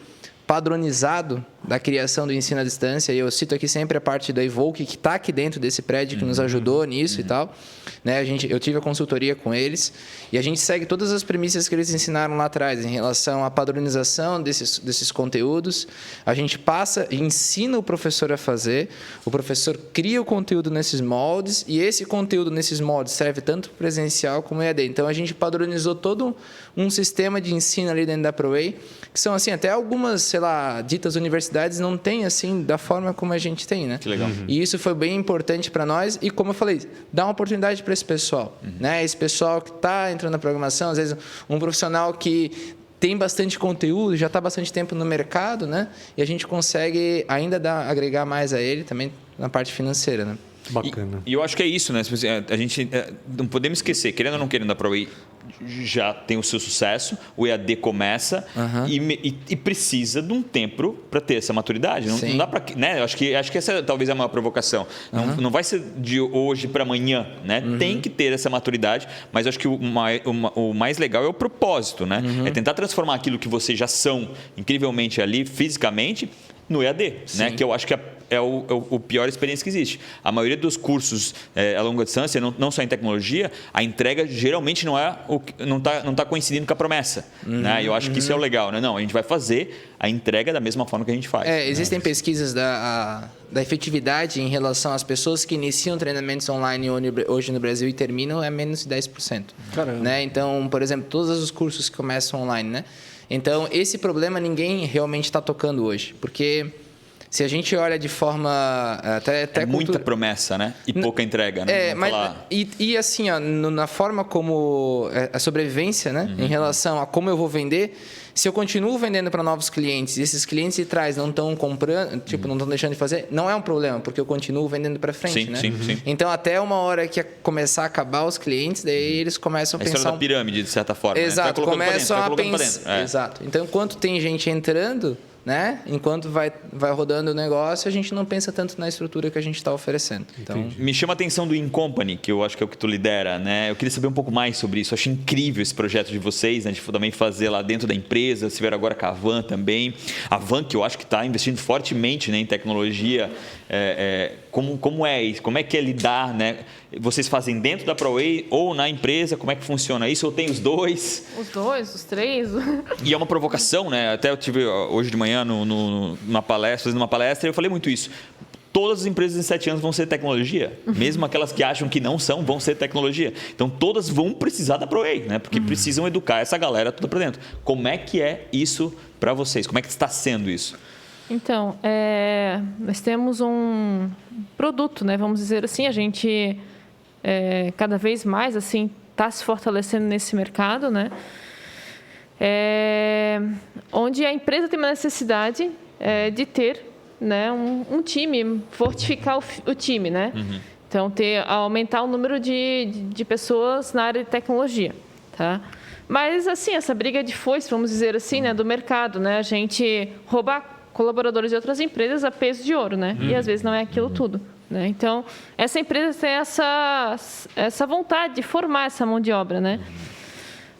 padronizado da criação do ensino à distância, e eu cito aqui sempre a parte da Evoque, que está aqui dentro desse prédio, que nos ajudou nisso e tal. Né? Eu tive a consultoria com eles, e a gente segue todas as premissas que eles ensinaram lá atrás, em relação à padronização desses conteúdos. A gente passa e ensina o professor a fazer, o professor cria o conteúdo nesses moldes, e esse conteúdo nesses moldes serve tanto presencial como EAD. Então, a gente padronizou todo um sistema de ensino ali dentro da ProWay, que são, assim, até algumas, sei lá, ditas universidades não têm, assim, da forma como a gente tem, né? Que legal. E isso foi bem importante para nós e, como eu falei, dá uma oportunidade para esse pessoal, né? Esse pessoal que está entrando na programação, às vezes um profissional que tem bastante conteúdo, já está bastante tempo no mercado, né? E a gente consegue ainda agregar mais a ele também na parte financeira, né? Bacana. E eu acho que é isso, né? A gente não podemos esquecer, querendo ou não querendo, a ProWay já tem o seu sucesso, o EAD começa e precisa de um tempo para ter essa maturidade. Não dá para, né? Acho que essa talvez é uma provocação. Não vai ser de hoje para amanhã, né? Tem que ter essa maturidade, mas acho que o mais legal é o propósito, né? É tentar transformar aquilo que vocês já são incrivelmente ali fisicamente no EAD, né? Que eu acho que é o pior experiência que existe. A maioria dos cursos a longa distância, não só em tecnologia, a entrega geralmente não tá coincidindo com a promessa. Né? Eu acho que isso é o legal. Né? Não, a gente vai fazer a entrega da mesma forma que a gente faz. Existem pesquisas da efetividade em relação às pessoas que iniciam treinamentos online hoje no Brasil e terminam menos de 10%. Caramba. Né? Então, por exemplo, todos os cursos que começam online, né? Então, esse problema ninguém realmente está tocando hoje, porque se a gente olha de forma até muita promessa, né? E pouca entrega, né? E assim, ó, na forma como a sobrevivência, né? Em relação a como eu vou vender, se eu continuo vendendo para novos clientes e esses clientes de trás não estão comprando, tipo, não estão deixando de fazer, não é um problema, porque eu continuo vendendo para frente, né? Sim. Então, até uma hora que começar a acabar os clientes, daí eles começam a pensar... A história da pirâmide, de certa forma. Exato, né? Começam a pensar... Exato. Então, enquanto tem gente entrando, né? Enquanto vai rodando o negócio, a gente não pensa tanto na estrutura que a gente está oferecendo. Então... Me chama a atenção do InCompany, que eu acho que é o que tu lidera, né? Eu queria saber um pouco mais sobre isso. Eu acho incrível esse projeto de vocês, né? De também fazer lá dentro da empresa. Se vier agora com a Van também. A Van, que eu acho que está investindo fortemente, né, em tecnologia. Como é isso? Como é que é lidar, né? Vocês fazem dentro da ProWay ou na empresa? Como é que funciona isso? Ou tem os dois? Os dois, os três. E é uma provocação, né? Até eu tive hoje de manhã numa palestra, fazendo uma palestra, eu falei muito isso. Todas as empresas em 7 anos vão ser tecnologia. Mesmo aquelas que acham que não são, vão ser tecnologia. Então, todas vão precisar da ProWay, né? Porque precisam educar essa galera toda para dentro. Como é que é isso para vocês? Como é que está sendo isso? Então, nós temos um produto, né? Vamos dizer assim, a gente cada vez mais assim está se fortalecendo nesse mercado, né? Onde a empresa tem uma necessidade de ter, né, um time, fortificar o time, né? Então, aumentar o número de pessoas na área de tecnologia, tá? Mas, assim, essa briga de foice, vamos dizer assim, né, do mercado, né? A gente roubar colaboradores de outras empresas a peso de ouro, né? E, às vezes, não é aquilo tudo, né? Então, essa empresa tem essa vontade de formar essa mão de obra, né?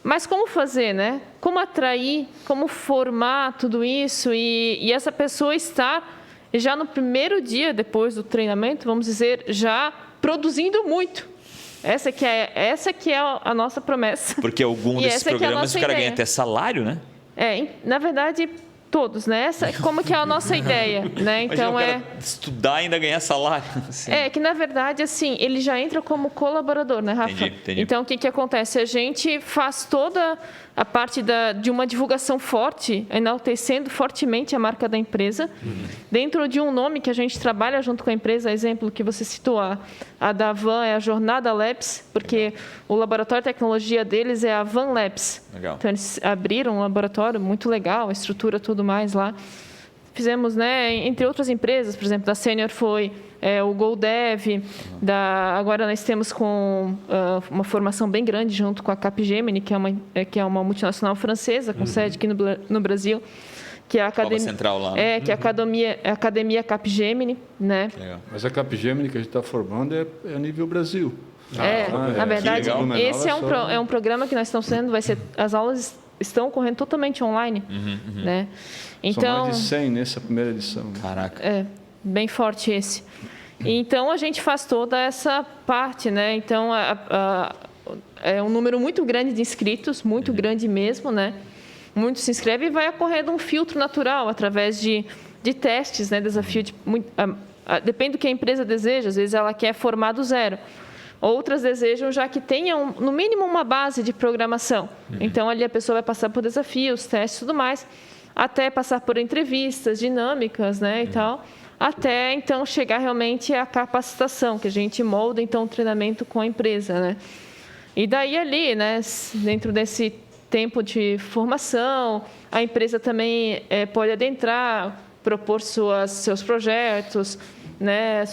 Mas como fazer, né? Como atrair, como formar tudo isso e essa pessoa estar já no primeiro dia depois do treinamento, vamos dizer, já produzindo muito. Essa que é a nossa promessa. Porque algum desses programas o cara ganha até salário, né? Na verdade, todos, né? Como que é a nossa ideia, né? Então estudar e ainda ganhar salário. Que na verdade, assim, ele já entra como colaborador, né, Rafa? Entendi. Então, o que acontece? A gente faz toda a parte de uma divulgação forte, enaltecendo fortemente a marca da empresa, dentro de um nome que a gente trabalha junto com a empresa, exemplo que você citou, a da Van é a Jornada Labs, porque o laboratório de tecnologia deles é a Van Labs. Legal. Então, eles abriram um laboratório muito legal, a estrutura, tudo mais lá. Fizemos, né, entre outras empresas, por exemplo, da Senior foi o GoDev, agora nós temos com uma formação bem grande junto com a Capgemini, que é uma multinacional francesa, com sede aqui no Brasil, que é a Academia Central lá, né? que é a Academia Capgemini, né? Legal. Mas a Capgemini que a gente está formando é a nível Brasil. Na verdade, esse é um programa que nós estamos fazendo, as aulas estão ocorrendo totalmente online, né? Então, são mais de 100 nessa primeira edição. Caraca. Bem forte esse. Então, a gente faz toda essa parte, né? Então, é um número muito grande de inscritos, muito grande mesmo, né? Muitos se inscrevem e vai ocorrendo um filtro natural através de testes, né? Desafio depende do que a empresa deseja. Às vezes, ela quer formar do zero. Outras desejam já que tenham, no mínimo, uma base de programação. Então, ali a pessoa vai passar por desafios, testes e tudo mais, até passar por entrevistas dinâmicas, né, e tal, até, então, chegar realmente à capacitação, que a gente molda, então, o treinamento com a empresa, né. E daí, ali, né, dentro desse tempo de formação, a empresa também pode adentrar, propor seus projetos, né,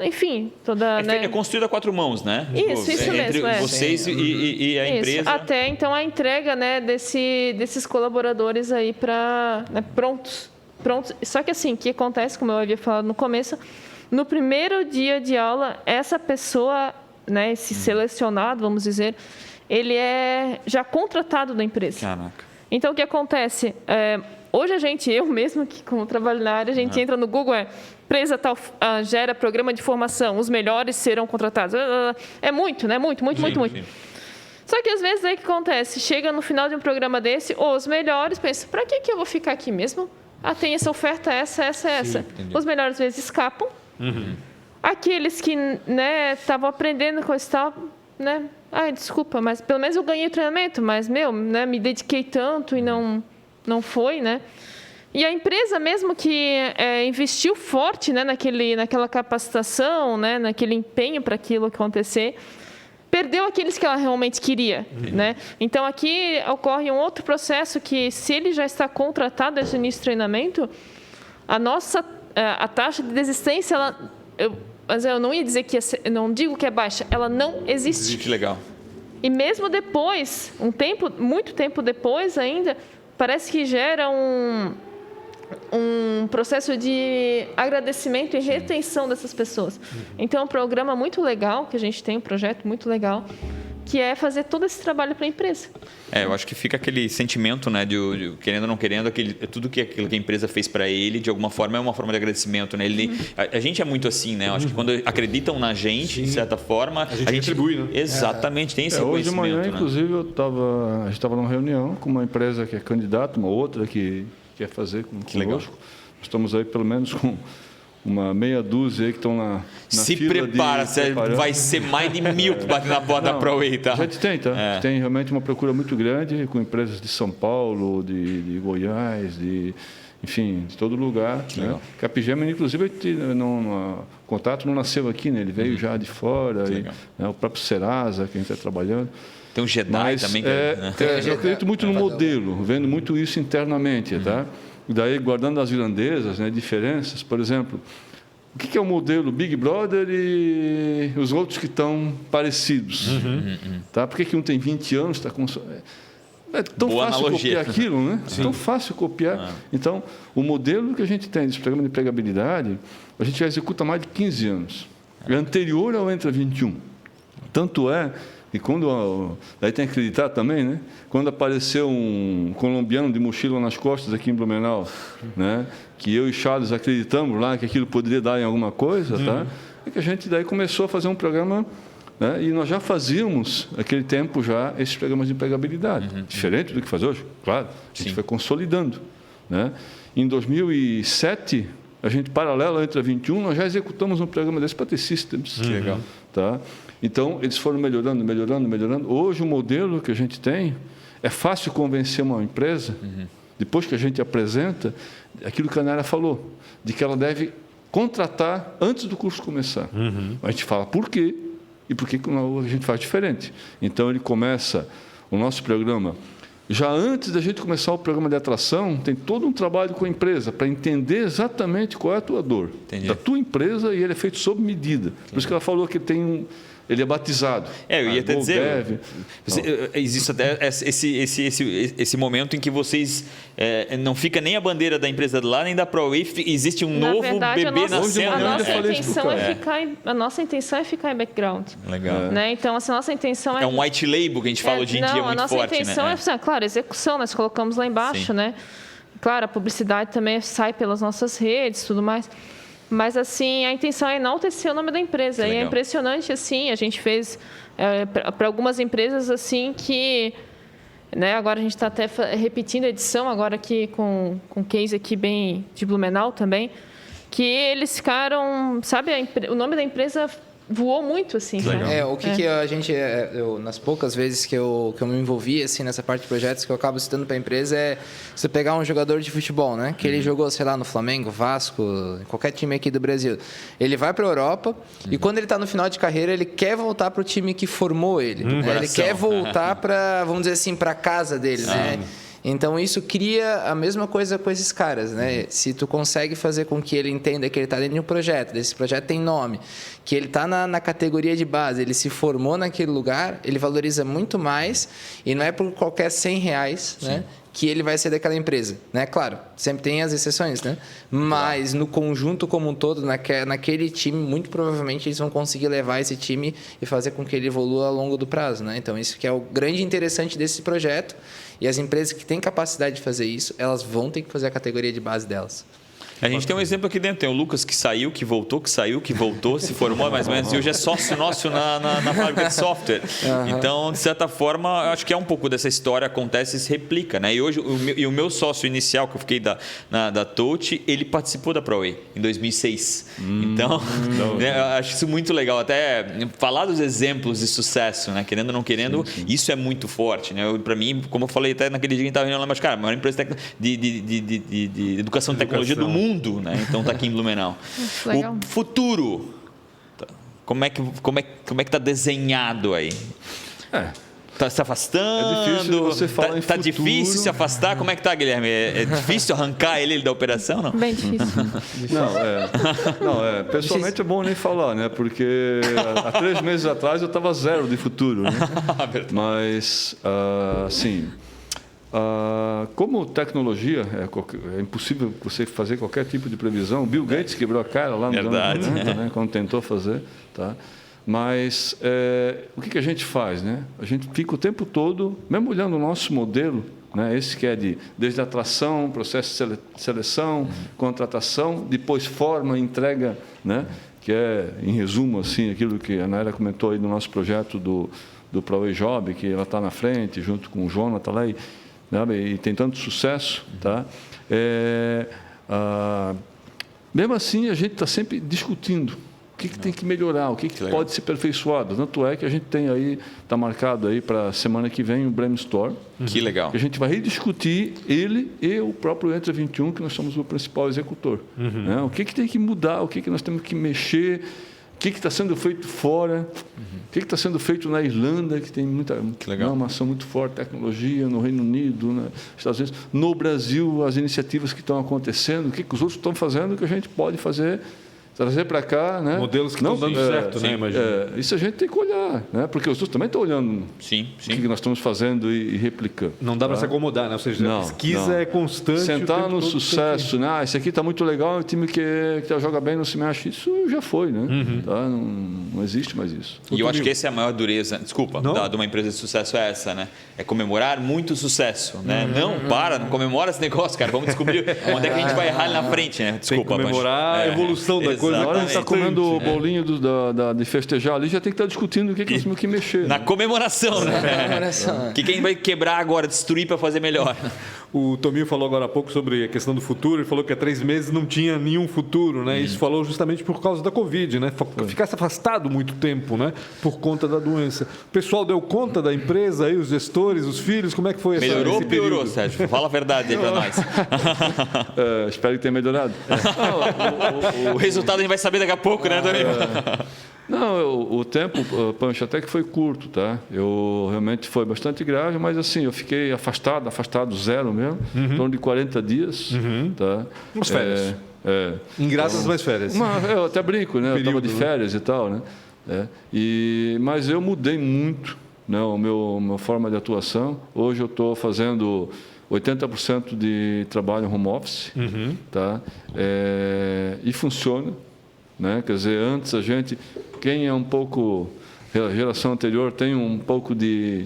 enfim, toda... É construído a 4 mãos, né? Isso mesmo. Entre vocês e a empresa. Até, então, a entrega, né, desses colaboradores aí prontos. Só que, assim, o que acontece, como eu havia falado no começo, no primeiro dia de aula, essa pessoa, né, esse selecionado, vamos dizer, ele é já contratado da empresa. Caraca. Então, o que acontece? Hoje, eu mesmo, que como trabalho na área, a gente entra no Google, empresa tal gera programa de formação, os melhores serão contratados. É muito, né? Muito. Sim. Só que, às vezes, aí o que acontece? Chega no final de um programa desse, os melhores pensam, para que eu vou ficar aqui mesmo? Tem essa oferta, essa. Os melhores, às vezes, escapam. Aqueles que, né, estavam aprendendo com esse tal, né? Desculpa, mas pelo menos eu ganhei o treinamento, mas, né, me dediquei tanto e não foi, né? E a empresa mesmo que investiu forte, né, naquela capacitação, né, naquele empenho para aquilo acontecer, perdeu aqueles que ela realmente queria, né? Então, aqui ocorre um outro processo que, se ele já está contratado desde o início do treinamento, a taxa de desistência, mas eu não ia dizer não digo que é baixa, ela não existe. Legal. E mesmo depois, muito tempo depois ainda, parece que gera um processo de agradecimento e retenção dessas pessoas. Então, é um programa muito legal, que a gente tem, um projeto muito legal, que é fazer todo esse trabalho para a empresa. Eu acho que fica aquele sentimento, né, de querendo ou não querendo, tudo aquilo que a empresa fez para ele, de alguma forma, é uma forma de agradecimento, né? A gente é muito assim, né? Eu acho que quando acreditam na gente, de certa forma, a gente retribui, né? Exatamente, tem esse hoje conhecimento. Hoje de manhã, né? inclusive, a gente estava numa reunião com uma empresa que é candidata, uma outra que quer fazer conosco. Legal. Estamos aí pelo menos com uma meia dúzia aí que estão na Se fila prepara, vai ser mais de 1000 que batem na porta da ProWay, tá? A gente tem, tá? Tem realmente uma procura muito grande com empresas de São Paulo, de Goiás, enfim, de todo lugar. Né? Capgemini, inclusive, o contato não nasceu aqui, né? Ele veio já de fora, o próprio Serasa, que a gente está trabalhando. Tem um Jedi também. Eu acredito muito no modelo, vendo muito isso internamente. Tá? E daí, guardando as irlandesas, né, diferenças, por exemplo, o que é o modelo Big Brother e os outros que estão parecidos? Tá? Por que um tem 20 anos, está com... É tão Boa fácil analogia. copiar aquilo, né? É tão fácil copiar. Então, o modelo que a gente tem desse programa de empregabilidade, a gente já executa há mais de 15 anos. É anterior ao Entra 21. Tanto é que quando... Daí tem que acreditar também, né? Quando apareceu um colombiano de mochila nas costas aqui em Blumenau, né? Que eu e Charles acreditamos lá que aquilo poderia dar em alguma coisa, tá? É que a gente daí começou a fazer um programa... Né? E nós já fazíamos, naquele tempo, já esses programas de empregabilidade. Diferente do que faz hoje, claro. A gente foi consolidando. Né? Em 2007, a gente, paralelo ao Entra 21, nós já executamos um programa desse para T-Systems. Legal. Tá? Então, eles foram melhorando, melhorando, melhorando. Hoje, o modelo que a gente tem, é fácil convencer uma empresa, depois que a gente apresenta, aquilo que a Nara falou, de que ela deve contratar antes do curso começar. A gente fala por quê, e por que a gente faz diferente. Então, ele começa o nosso programa. Já antes da gente começar o programa de atração, tem todo um trabalho com a empresa para entender exatamente qual é a tua dor. Da tua empresa, e ele é feito sob medida. Por isso que ela falou que ele é batizado. Eu ia até dizer, existe até esse momento em que vocês não fica nem a bandeira da empresa lá, nem da ProWay, existe um novo bebê nascendo. A nossa intenção é ficar em background. Legal. Né? Então, assim, a nossa intenção é um white label que a gente fala hoje em dia, muito forte. A nossa intenção é, claro, execução, nós colocamos lá embaixo, né? Claro, a publicidade também sai pelas nossas redes, tudo mais. Mas, assim, a intenção é enaltecer o nome da empresa. E é impressionante, assim, a gente fez para algumas empresas, assim, que... Né, agora a gente está até repetindo a edição, agora aqui com case aqui bem de Blumenau também, que eles ficaram... Sabe, o nome da empresa voou muito, assim. O que a gente... nas poucas vezes que eu me envolvi, assim, nessa parte de projetos que eu acabo citando para a empresa, é você pegar um jogador de futebol, né? Que ele jogou, sei lá, no Flamengo, Vasco, qualquer time aqui do Brasil. Ele vai para a Europa e quando ele está no final de carreira, ele quer voltar para o time que formou ele. Né? Ele quer voltar para, vamos dizer assim, para a casa dele, né? Então, isso cria a mesma coisa com esses caras, né? Se tu consegue fazer com que ele entenda que ele está dentro de um projeto, esse projeto tem nome, que ele está na categoria de base, ele se formou naquele lugar, ele valoriza muito mais e não é por qualquer R$100, né? Que ele vai ser daquela empresa, né? Claro, sempre tem as exceções, né? Mas no conjunto como um todo, naquele time, muito provavelmente eles vão conseguir levar esse time e fazer com que ele evolua ao longo do prazo, né? Então, isso que é o grande interessante desse projeto. E as empresas que têm capacidade de fazer isso, elas vão ter que fazer a categoria de base delas. A gente tem um exemplo aqui dentro. Tem o Lucas que saiu, que voltou, se formou mais ou menos, e hoje é sócio nosso na fábrica de software. Então, de certa forma, acho que é um pouco dessa história acontece e se replica. Né? E hoje, o meu sócio inicial, que eu fiquei da Touch, ele participou da ProWay em 2006. Então, né, eu acho isso muito legal. Até falar dos exemplos de sucesso, né? Querendo ou não querendo, isso é muito forte. Né? Para mim, como eu falei até naquele dia que a gente estava lá, mas, cara, a maior empresa de educação e tecnologia do mundo. Né? Então está aqui em Blumenau. O futuro, como é que está desenhado aí? Está se afastando? É difícil você falar em Tá futuro. difícil se afastar? Como é que está, Guilherme? É difícil arrancar ele da operação, não? Bem difícil. Pessoalmente é bom nem falar, né? Porque há 3 meses atrás eu estava 0 de futuro. Né? Mas, assim... como tecnologia, é impossível você fazer qualquer tipo de previsão. Bill Gates quebrou a cara lá nos anos 90, né, quando tentou fazer. Tá? Mas o que a gente faz? Né? A gente fica o tempo todo mergulhando o nosso modelo, né? Esse que é desde atração, processo de seleção, contratação, depois forma, entrega, né? Que é, em resumo, assim, aquilo que a Naira comentou aí do nosso projeto do ProWay Job, que ela está na frente, junto com o Jonathan lá, e tem tanto sucesso, tá? Mesmo assim, a gente está sempre discutindo, O que tem que melhorar? O que pode ser aperfeiçoado? Tanto é que a gente tem aí, está marcado aí para a semana que vem o Brainstorm. Que legal. Que a gente vai rediscutir ele e o próprio Entra 21, que nós somos o principal executor. Né? O que tem que mudar? O que nós temos que mexer? O que está sendo feito fora? O que está sendo feito na Irlanda, que tem uma ação muito forte, tecnologia, no Reino Unido, nos Estados Unidos. No Brasil, as iniciativas que estão acontecendo, o que os outros estão fazendo que a gente pode fazer, trazer para cá, né? Modelos que estão dando certo, né? Imagina. Isso a gente tem que olhar, né? Porque os outros também estão olhando o que nós estamos fazendo e replicando. Não dá para se acomodar, né? Ou seja, a pesquisa é constante. Sentar no sucesso, né? Esse aqui está muito legal, o time que joga bem não se mexe. Isso já foi, né? Tá? Não existe mais isso. E eu acho que essa é a maior dureza, de uma empresa de sucesso é essa, né? É comemorar muito sucesso, né? Não comemora esse negócio, cara. Vamos descobrir onde é que a gente vai errar ali na frente, né? Desculpa, tem que comemorar a evolução da coisa. Na hora de estar comendo o bolinho de festejar ali, já tem que estar discutindo o que nós temos que mexer. Na comemoração, né? Que quem vai quebrar agora, destruir para fazer melhor. O Tominho falou agora há pouco sobre a questão do futuro. Ele falou que há 3 meses não tinha nenhum futuro, né? Isso falou justamente por causa da Covid, né? Ficasse afastado muito tempo, né? Por conta da doença. O pessoal deu conta da empresa, aí, os gestores, os filhos, como é que foi Melhorou ou piorou, Sérgio? Fala a verdade aí para nós. Espero que tenha melhorado. O resultado a gente vai saber daqui a pouco, né, Tominho? Não, o tempo, Pancho, até que foi curto, tá? Eu realmente foi bastante grave, mas assim, eu fiquei afastado zero mesmo, em torno de 40 dias, tá? Umas férias. Engraças mais férias. Eu até brinco, né? Eu estava de férias e tal, né? Mas eu mudei muito, né? A minha forma de atuação. Hoje eu estou fazendo 80% de trabalho home office, tá? E funciona. Né? Quer dizer, antes quem é um pouco, a geração anterior tem um pouco de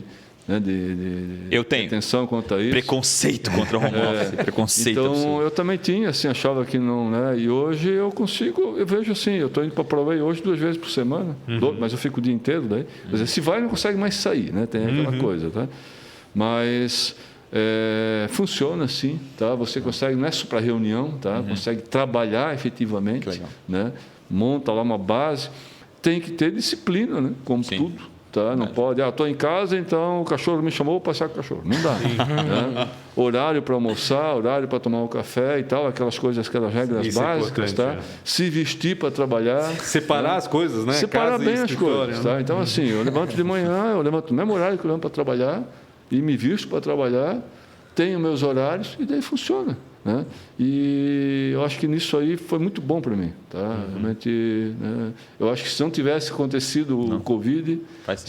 atenção quanto a isso. Preconceito contra o home office, preconceito Então, absurdo. eu também tinha, assim, achava que não, né? E hoje eu vejo assim, eu estou indo para a prova hoje 2 vezes por semana, mas eu fico o dia inteiro daí. Quer dizer, se vai, não consegue mais sair, né? Tem aquela coisa, tá? Mas funciona sim, tá? Você consegue, não é só para reunião, tá? Consegue trabalhar efetivamente, né? Monta lá uma base, tem que ter disciplina, né? Como tudo, tá? Não pode, estou em casa, então o cachorro me chamou para passear com o cachorro. Não dá. Né? Horário para almoçar, horário para tomar um café e tal, aquelas regras básicas, tá? Se vestir para trabalhar. Separar as coisas, né? Separar bem as coisas, tá? Então, assim, eu levanto de manhã, eu levanto no mesmo horário que eu levanto para trabalhar e me visto para trabalhar, tenho meus horários e daí funciona. Né? E eu acho que nisso aí foi muito bom para mim, tá? Realmente, né? Eu acho que se não tivesse acontecido o Covid,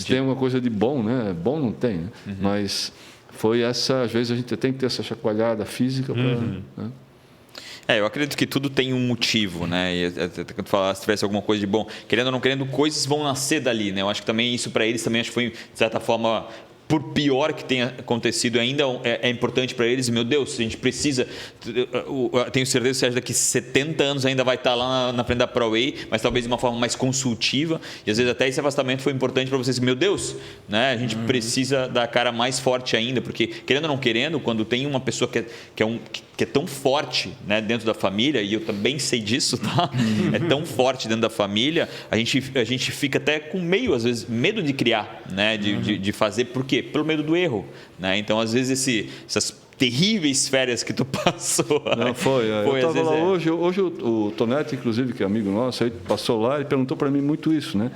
tem alguma coisa de bom, né? Bom não tem, né? Mas foi essa, às vezes a gente tem que ter essa chacoalhada física para... Né? Eu acredito que tudo tem um motivo, né? E até quando falar se tivesse alguma coisa de bom, querendo ou não querendo, coisas vão nascer dali, né? Eu acho que também isso para eles também acho que foi de certa forma, por pior que tenha acontecido, ainda é importante para eles. Meu Deus, a gente precisa... Tenho certeza, Sérgio, daqui 70 anos ainda vai estar lá na frente da ProWay, mas talvez de uma forma mais consultiva. E às vezes até esse afastamento foi importante para vocês. Meu Deus, né? A gente precisa dar a cara mais forte ainda, porque querendo ou não querendo, quando tem uma pessoa que é tão forte, né, dentro da família, e eu também sei disso, tá? É tão forte dentro da família, a gente fica até com às vezes, medo de criar, né? De fazer. Por quê? Pelo medo do erro, né? Então, às vezes, essas terríveis férias que tu passou. Não, foi. Eu estava lá hoje o Tonetti, inclusive, que é amigo nosso, aí passou lá e perguntou para mim muito isso, né?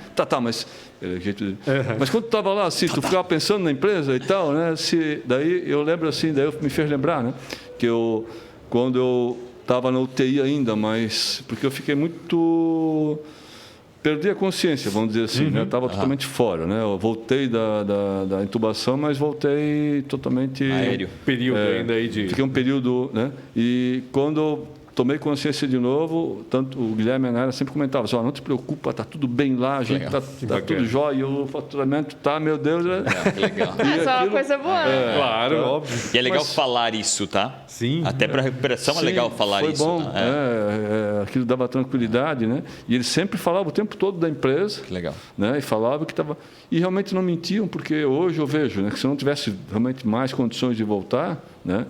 Mas quando tu estava lá, assim, tu ficava pensando na empresa e tal, né? Daí eu lembro assim, daí me fez lembrar, né? Que quando eu estava na UTI ainda, mas porque eu fiquei muito... Perdi a consciência, vamos dizer assim, né? Eu estava totalmente fora, né? Eu voltei da intubação, mas voltei totalmente... Aéreo. Período ainda aí de... Fiquei um período, né? E quando eu tomei consciência de novo, tanto o Guilherme e a Nara sempre comentavam assim, não te preocupa, está tudo bem lá, a gente está tudo jóia, o faturamento está, meu Deus... Legal. Só uma coisa boa. Claro, óbvio. E é legal falar isso, tá? Sim. Até para a recuperação é legal falar foi isso. Foi bom, aquilo dava tranquilidade, né? E eles sempre falavam o tempo todo da empresa. Que legal. Né? E falavam que estava... E realmente não mentiam, porque hoje eu vejo, né, que se eu não tivesse realmente mais condições de voltar, né,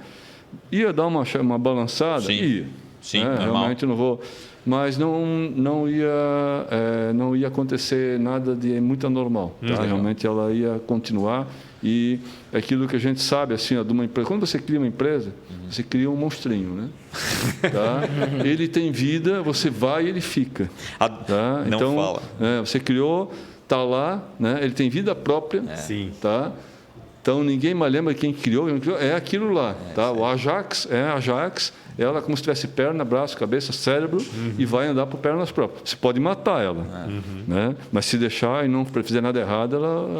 ia dar uma balançada? Sim. Ia. Sim, realmente não vou... mas não ia acontecer nada de muito anormal. Tá? Realmente ela ia continuar. E aquilo que a gente sabe assim, de uma empresa, quando você cria uma empresa, você cria um monstrinho, né? Tá? Ele tem vida, você vai e ele fica. Tá? Não então, fala. Você criou, está lá, né? Ele tem vida própria. Sim. Tá? Então ninguém mais lembra quem criou, é aquilo lá. Tá? O Ajax é Ajax, ela como se tivesse perna, braço, cabeça, cérebro e vai andar por pernas próprias. Você pode matar ela, né? Mas se deixar e não fizer nada errado,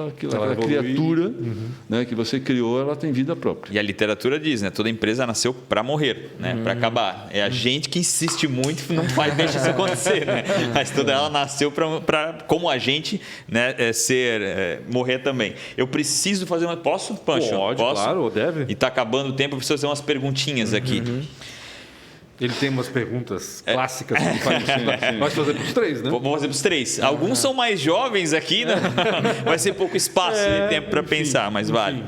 aquela criatura né, que você criou, ela tem vida própria. E a literatura diz, né? Toda empresa nasceu para morrer, né? Para acabar. É a gente que insiste muito e não deixa isso acontecer, né? Mas toda ela nasceu para como a gente, né, morrer também. Eu preciso fazer uma... Posso, Pancho? Pode, Posso? claro, deve. E está acabando o tempo, eu preciso fazer umas perguntinhas aqui. Ele tem umas perguntas clássicas que faz Pode fazer para os 3, né? Vamos fazer para os 3. Alguns são mais jovens aqui, né? Vai ser pouco espaço de tempo para pensar, mas vale.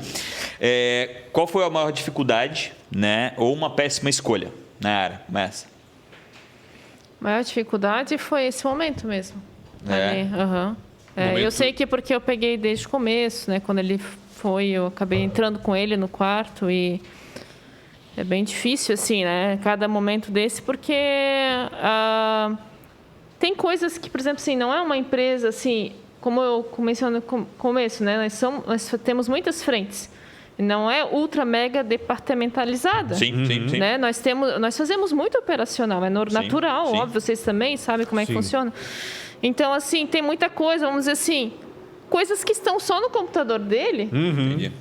Qual foi a maior dificuldade, né? Ou uma péssima escolha na área? Começa. A maior dificuldade foi esse momento mesmo. Momento... Eu sei que porque eu peguei desde o começo, né? Quando ele foi, eu acabei entrando com ele no quarto e... É bem difícil, assim, né? Cada momento desse, porque tem coisas que, por exemplo, assim, não é uma empresa, assim, como eu mencionei no começo, né? Nós temos muitas frentes. Não é ultra mega departamentalizada. Sim. Né? Nós fazemos muito operacional, é natural, óbvio, vocês também sabem como é que funciona. Então, assim, tem muita coisa, vamos dizer assim, coisas que estão só no computador dele. Entendi.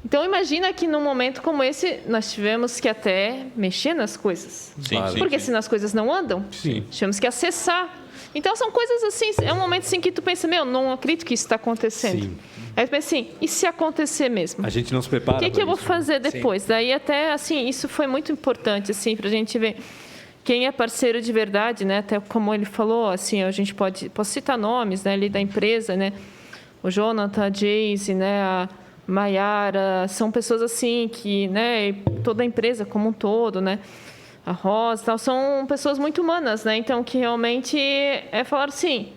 Então, imagina que num momento como esse, nós tivemos que até mexer nas coisas. Porque senão as coisas não andam. Tivemos que acessar. Então, são coisas assim, é um momento assim que tu pensa, não acredito que isso está acontecendo. Aí tu pensa assim, e se acontecer mesmo? A gente não se prepara. O que eu vou fazer depois? Daí até, assim, isso foi muito importante, assim, para a gente ver quem é parceiro de verdade, né? Até como ele falou, assim, a gente posso citar nomes, né, ali da empresa, né? O Jonathan, a Jayce, né, a Maiara, são pessoas assim que, né, toda a empresa como um todo, né, a Rosa, tal, são pessoas muito humanas, né, então que realmente falar assim,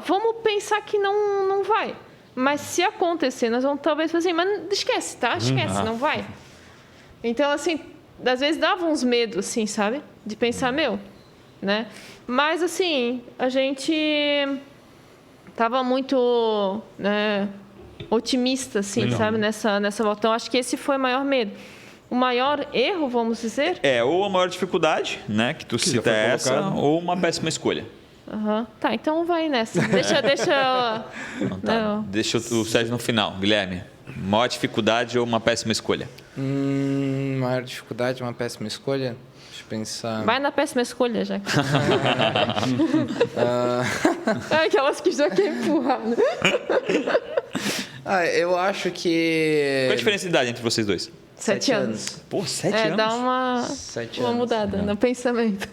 vamos pensar que não vai, mas se acontecer, nós vamos talvez fazer assim, mas esquece, tá? Esquece, não vai. Então, assim, às vezes dava uns medos, assim, sabe, de pensar, né, mas assim, a gente tava muito, né, otimista, assim, sabe, nessa volta. Então, acho que esse foi o maior medo. O maior erro, vamos dizer? Ou a maior dificuldade, né, que tu cita essa, ou uma péssima escolha. Tá, então vai nessa. Deixa Deixa o Sérgio no final. Guilherme, maior dificuldade ou uma péssima escolha? Maior dificuldade, uma péssima escolha? Deixa eu pensar. Vai na péssima escolha, já. Aquelas que já quer empurrar, né? Eu acho que... Qual a diferença de idade entre vocês dois? 7 anos. Pô, 7 anos? Dá uma mudada no pensamento.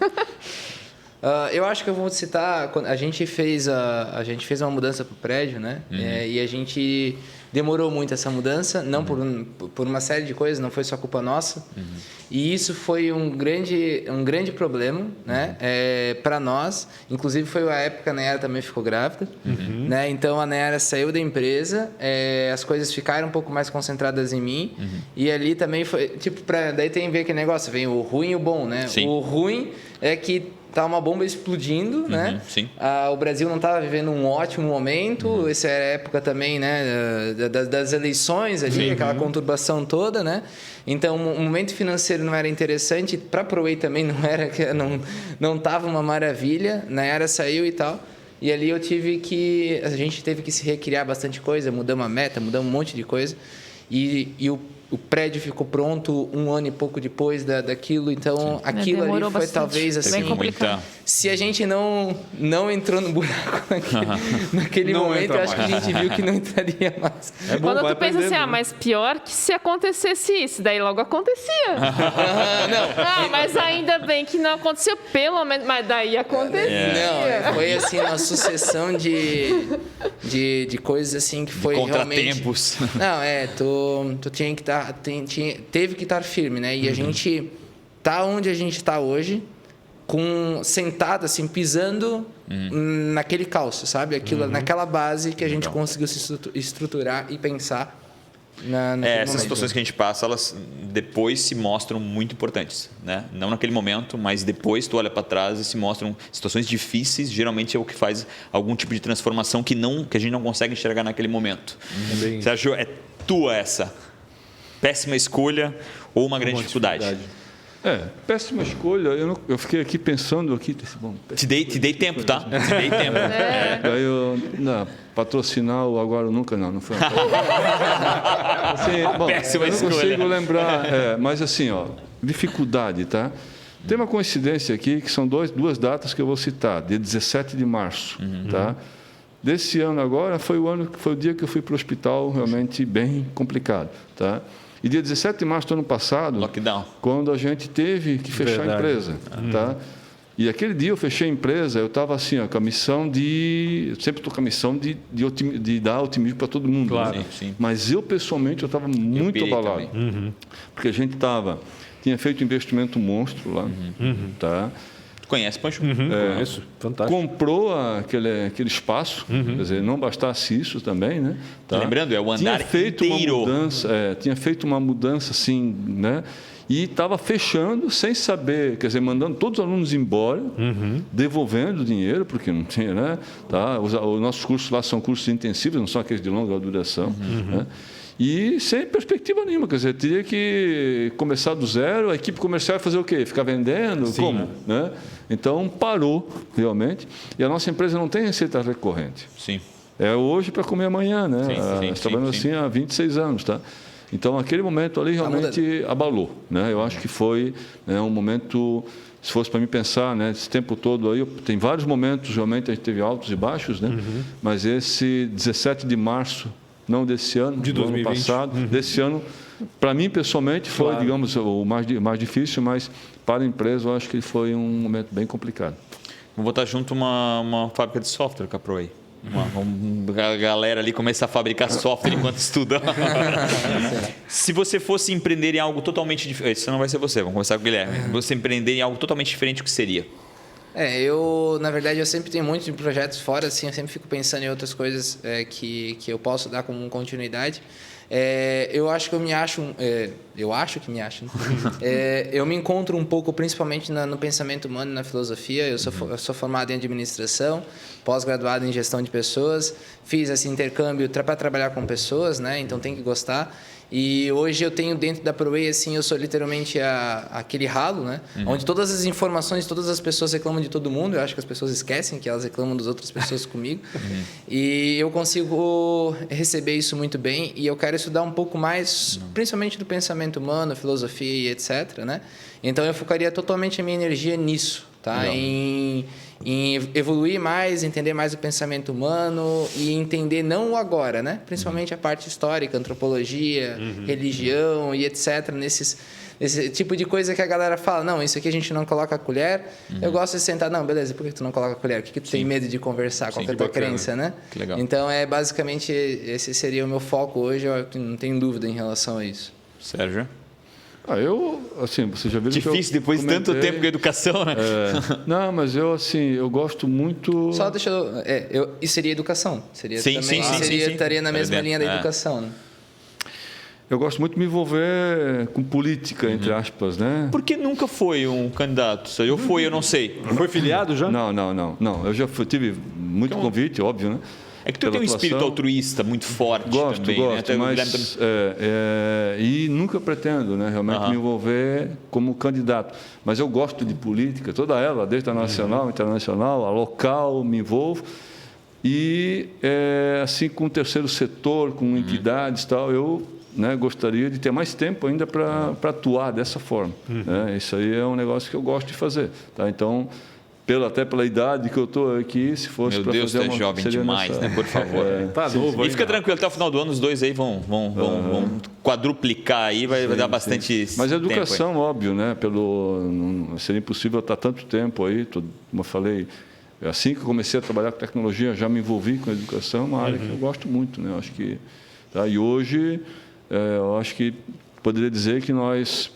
Eu acho que eu vou citar... A gente fez uma mudança para o prédio, né? E a gente demorou muito essa mudança, não por uma série de coisas, não foi só culpa nossa. E isso foi um grande problema, né? Para nós. Inclusive, foi a época que a Nayara também ficou grávida. Né? Então, a Nayara saiu da empresa, as coisas ficaram um pouco mais concentradas em mim. E ali também foi... daí tem a ver aquele negócio, vem o ruim e o bom, né? Sim. O ruim é que tá uma bomba explodindo, né? Sim. O Brasil não estava vivendo um ótimo momento. Essa era a época também, né, das eleições ali, aquela conturbação toda, né? Então, o momento financeiro não era interessante. Para a ProWay também não tava uma maravilha. Na era saiu e tal. E ali a gente teve que se recriar bastante coisa. Mudamos a meta, mudamos um monte de coisa. E o prédio ficou pronto 1 ano e pouco depois daquilo, então aquilo ali foi bastante, talvez assim, se a gente não entrou no buraco naquele momento, eu acho que a gente viu que não entraria mais. Quando tu pensa assim, mas pior que se acontecesse isso, daí logo acontecia. Mas ainda bem que não aconteceu, pelo menos, mas daí acontecia. Não, foi assim uma sucessão de coisas assim que foi contratempos. Realmente... Não, tu tinha que teve que estar firme, né? E a gente tá onde a gente está hoje sentado, assim, pisando naquele calço, sabe? Naquela base que a gente conseguiu se estruturar e pensar. Essas situações que a gente passa, elas depois se mostram muito importantes, né? Não naquele momento, mas depois tu olha para trás e se mostram situações difíceis. Geralmente é o que faz algum tipo de transformação que a gente não consegue enxergar naquele momento. Você achou? É tua essa péssima escolha ou uma grande dificuldade? Péssima escolha. Eu fiquei aqui pensando aqui. Bom, te dei tempo, tá? Te dei tempo. Não, patrocinar o Agora ou Nunca, não foi. Péssima eu não escolha. consigo lembrar, mas assim, dificuldade, tá? Tem uma coincidência aqui que são duas datas que eu vou citar. Dia 17 de março, tá? Desse ano agora foi o dia que eu fui para o hospital, realmente bem complicado, tá? E dia 17 de março do ano passado, lockdown, quando a gente teve que fechar a empresa, tá? E aquele dia eu fechei a empresa, eu estava assim, com a missão eu sempre estou com a missão de dar otimismo para todo mundo. Claro. Né? Sim. Mas eu, pessoalmente, eu estava muito abalado. Porque a gente tinha feito um investimento monstro lá, tá? Conhece, Pancho? Conheço, fantástico. Comprou aquele espaço, quer dizer, não bastasse isso também, né? Tá? Lembrando, é o andar inteiro. Tinha feito uma mudança assim, né? E estava fechando sem saber, quer dizer, mandando todos os alunos embora, devolvendo o dinheiro, porque não tinha, né? Tá? Os nossos cursos lá são cursos intensivos, não são aqueles de longa duração, né? E sem perspectiva nenhuma, quer dizer, teria que começar do zero, a equipe comercial ia fazer o quê? Ficar vendendo? Sim. Como? Né? Então, parou, realmente, e a nossa empresa não tem receita recorrente. Sim. É hoje para comer amanhã, né? Sim, trabalhando assim há 26 anos, tá? Então, aquele momento ali realmente abalou, né? Eu acho que foi, né, um momento, se fosse para mim pensar, né, esse tempo todo aí, tem vários momentos, realmente a gente teve altos e baixos, né? Mas esse 17 de março, não desse ano, do ano passado, desse ano, para mim pessoalmente foi, digamos, o mais difícil, mas para a empresa eu acho que foi um momento bem complicado. Vou botar junto uma fábrica de software com a Proay. A galera ali começa a fabricar software enquanto estuda. Se você fosse empreender em algo totalmente diferente, isso não vai ser você, vamos começar com o Guilherme. Você empreender em algo totalmente diferente, o que seria? Na verdade, eu sempre tenho muitos projetos fora, assim, eu sempre fico pensando em outras coisas que eu posso dar como continuidade. Eu acho que eu me acho... eu acho que me acho. Né? Eu me encontro um pouco, principalmente no pensamento humano e na filosofia. Eu sou formado em administração, pós-graduado em gestão de pessoas. Fiz esse intercâmbio para trabalhar com pessoas, né? Então tem que gostar. E hoje eu tenho dentro da Proay, assim, eu sou literalmente aquele ralo, né? Onde todas as informações, todas as pessoas reclamam de todo mundo. Eu acho que as pessoas esquecem que elas reclamam das outras pessoas comigo. E eu consigo receber isso muito bem. E eu quero estudar um pouco mais, principalmente do pensamento humano, filosofia e etc, né? Então eu focaria totalmente a minha energia nisso, tá? Em evoluir mais, entender mais o pensamento humano e entender não o agora, né? Principalmente a parte histórica, antropologia, religião e etc. Esse tipo de coisa que a galera fala, não, isso aqui a gente não coloca a colher. Eu gosto de sentar, não, beleza, por que tu não coloca a colher? O que tu tem medo de conversar? Qual que é a tua crença, né? Que legal. Então, basicamente, esse seria o meu foco hoje, eu não tenho dúvida em relação a isso. Sérgio? Assim, você já viu difícil depois de tanto tempo com a educação, né? Não, mas eu gosto muito... Só deixa isso seria educação. Seria sim, também, sim. Estaria na mesma linha da educação, né? Eu gosto muito de me envolver com política, entre aspas, né? Por que nunca foi um candidato? Eu não sei. Foi filiado já? Não. Eu já tive muito convite, óbvio, né? É que tu tem um espírito altruísta muito forte também. Gosto, né? mas... e nunca pretendo, né, realmente me envolver como candidato. Mas eu gosto de política, toda ela, desde a nacional, internacional, a local, me envolvo. E, assim, com o terceiro setor, com entidades e tal, eu... né, gostaria de ter mais tempo ainda para atuar dessa forma. Né? Isso aí é um negócio que eu gosto de fazer. Tá? Então, até pela idade que eu estou aqui, se fosse para fazer Meu Deus, tu é jovem demais, né? Por favor. Tá novo. E fica tranquilo, até o final do ano os dois aí vão quadruplicar aí, vai dar bastante tempo. Mas a educação, óbvio, né? Seria impossível estar tanto tempo aí, como eu falei, assim que eu comecei a trabalhar com tecnologia, já me envolvi com a educação, uma área que eu gosto muito, né? Eu acho que, tá? E hoje... eu acho que poderia dizer que nós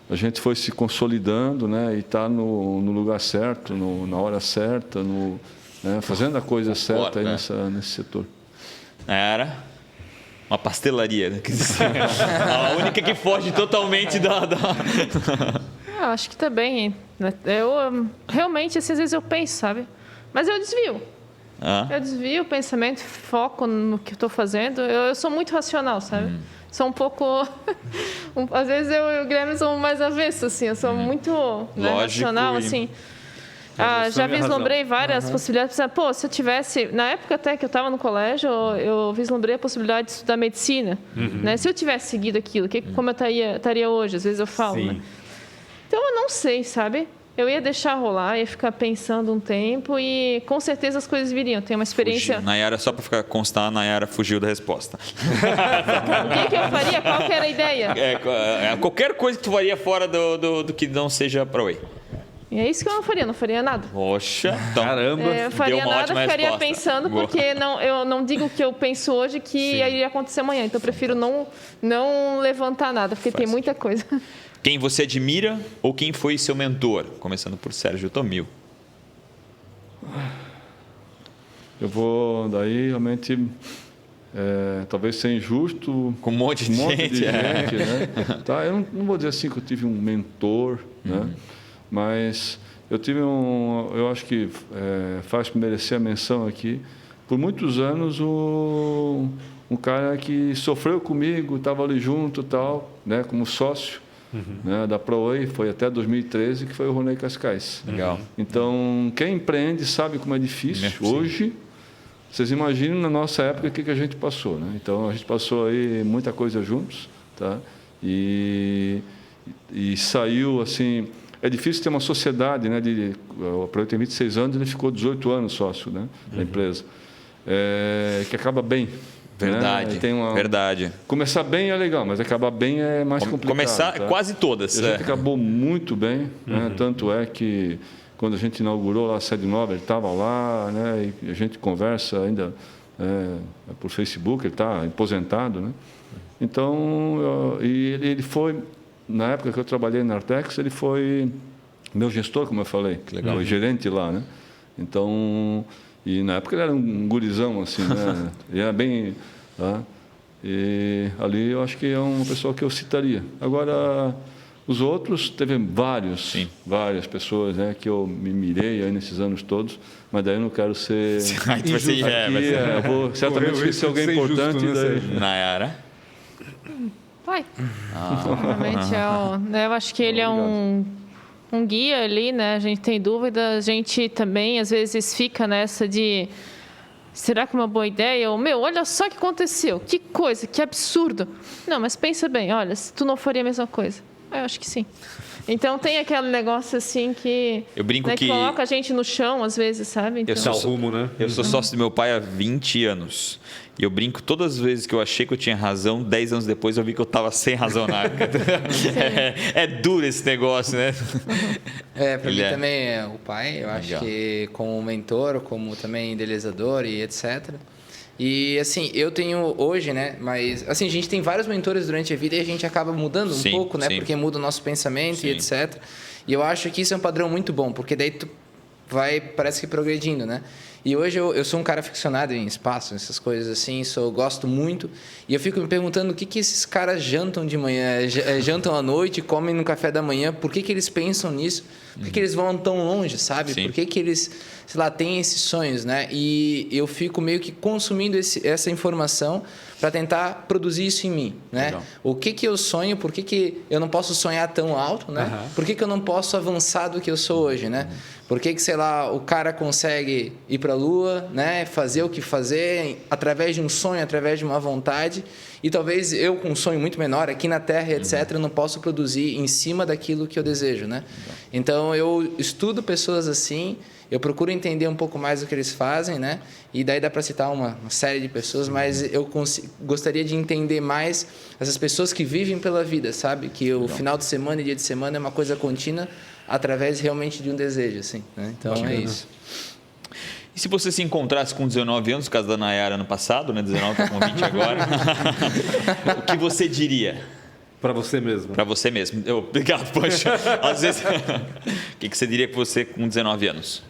a gente foi se consolidando, né? E está no lugar certo, na hora certa, né? Fazendo a coisa certa aí nesse setor. Era uma pastelaria, né? A única que foge totalmente da... Eu acho que também. Eu realmente, assim, às vezes eu penso, sabe? Mas eu desvio. Eu desvio o pensamento, foco no que estou fazendo. Eu sou muito racional, sabe? Sou um pouco... às vezes eu e o Guilherme somos mais avessos, assim. Eu sou muito racional, assim. Já vislumbrei várias possibilidades. Pô, se eu tivesse... Na época até que eu estava no colégio, eu vislumbrei a possibilidade de estudar medicina. Né? Se eu tivesse seguido aquilo, como eu estaria hoje? Às vezes eu falo, né? Então, eu não sei, sabe? Eu ia deixar rolar, ia ficar pensando um tempo e com certeza as coisas viriam. Tem uma experiência... Nayara, só para constar, a Nayara fugiu da resposta. O que eu faria? Qual que era a ideia? Qualquer coisa que tu faria fora do que não seja para Whey. E é isso que eu não faria nada. Poxa, então, caramba. Eu faria nada, ficaria pensando, porque eu não digo o que eu penso hoje que iria acontecer amanhã. Então, eu prefiro não levantar nada, porque tem muita coisa. Quem você admira ou quem foi seu mentor? Começando por Sérgio Tomil. Eu vou, daí, realmente, talvez ser injusto. Com um monte de gente. Né? Tá, eu não vou dizer assim que eu tive um mentor, né? Mas eu tive eu acho que faz merecer a menção aqui, por muitos anos, um cara que sofreu comigo, estava ali junto, tal, né, como sócio, né, da ProWay, foi até 2013, que foi o Ronei Cascais. Legal. Então, quem empreende sabe como é difícil. Hoje, vocês imaginam na nossa época o que a gente passou, né? Então, a gente passou aí muita coisa juntos, tá? E saiu assim... É difícil ter uma sociedade, né? O ProWay tem 26 anos, ele ficou 18 anos sócio, né, da empresa. Que acaba bem. Verdade, né? Tem verdade. Começar bem é legal, mas acabar bem é mais complicado. Começar quase todas. A gente acabou muito bem, né? Tanto é que quando a gente inaugurou lá a sede nova, ele estava lá, né? E a gente conversa ainda por Facebook, ele está aposentado, né? Então, ele foi... Na época que eu trabalhei na Artex, ele foi meu gestor, como eu falei. Que legal. Foi gerente lá, né? Então, e na época ele era um gurizão, assim, né? Ele era bem... Tá? E ali eu acho que é uma pessoa que eu citaria. Agora, os outros, teve várias pessoas, né, que eu me mirei aí nesses anos todos, mas daí eu não quero ser... eu vou certamente esquecer alguém importante. Nayara? Pai. Realmente eu acho que ele é um guia ali, né? A gente tem dúvida, a gente também às vezes fica nessa de será que é uma boa ideia? Ou, olha só o que aconteceu, que coisa, que absurdo. Não, mas pensa bem, olha, se tu não faria a mesma coisa. Eu acho que sim. Então tem aquele negócio assim que... Eu brinco que coloca a gente no chão às vezes, sabe? Então... Eu sou sócio do meu pai há 20 anos. E eu brinco todas as vezes que eu achei que eu tinha razão, 10 anos depois eu vi que eu estava sem razão na época. É duro esse negócio, né? Para mim também, o pai, eu acho que como mentor, como também idealizador e etc. E, assim, eu tenho hoje, né? Mas, assim, a gente tem vários mentores durante a vida e a gente acaba mudando um pouco, né? Porque muda o nosso pensamento e etc. E eu acho que isso é um padrão muito bom, porque daí tu vai, parece que progredindo, né? E hoje eu sou um cara aficionado em espaço, essas coisas assim, gosto muito. E eu fico me perguntando o que esses caras jantam de manhã, jantam à noite, comem no café da manhã, por que eles pensam nisso? Por que eles vão tão longe, sabe? Por que eles, sei lá, têm esses sonhos, né? E eu fico meio que consumindo essa informação para tentar produzir isso em mim, né? Legal. O que eu sonho, por que eu não posso sonhar tão alto, né? Por que eu não posso avançar do que eu sou hoje, né? Por que, sei lá, o cara consegue ir para a Lua, né? Fazer o que fazer através de um sonho, através de uma vontade, e talvez eu, com um sonho muito menor aqui na Terra, etc., não posso produzir em cima daquilo que eu desejo, né? Então, eu estudo pessoas assim, eu procuro entender um pouco mais o que eles fazem, né? E daí dá para citar uma série de pessoas, mas eu gostaria de entender mais essas pessoas que vivem pela vida, sabe? Que o final de semana e dia de semana é uma coisa contínua, através realmente de um desejo, assim, né? Então, é isso. E se você se encontrasse com 19 anos, no caso da Nayara ano passado, né? 19, está com 20 agora, o que você diria? Para você mesmo. Para você mesmo. Obrigado, Pancho. Às vezes, o que você diria que você com 19 anos?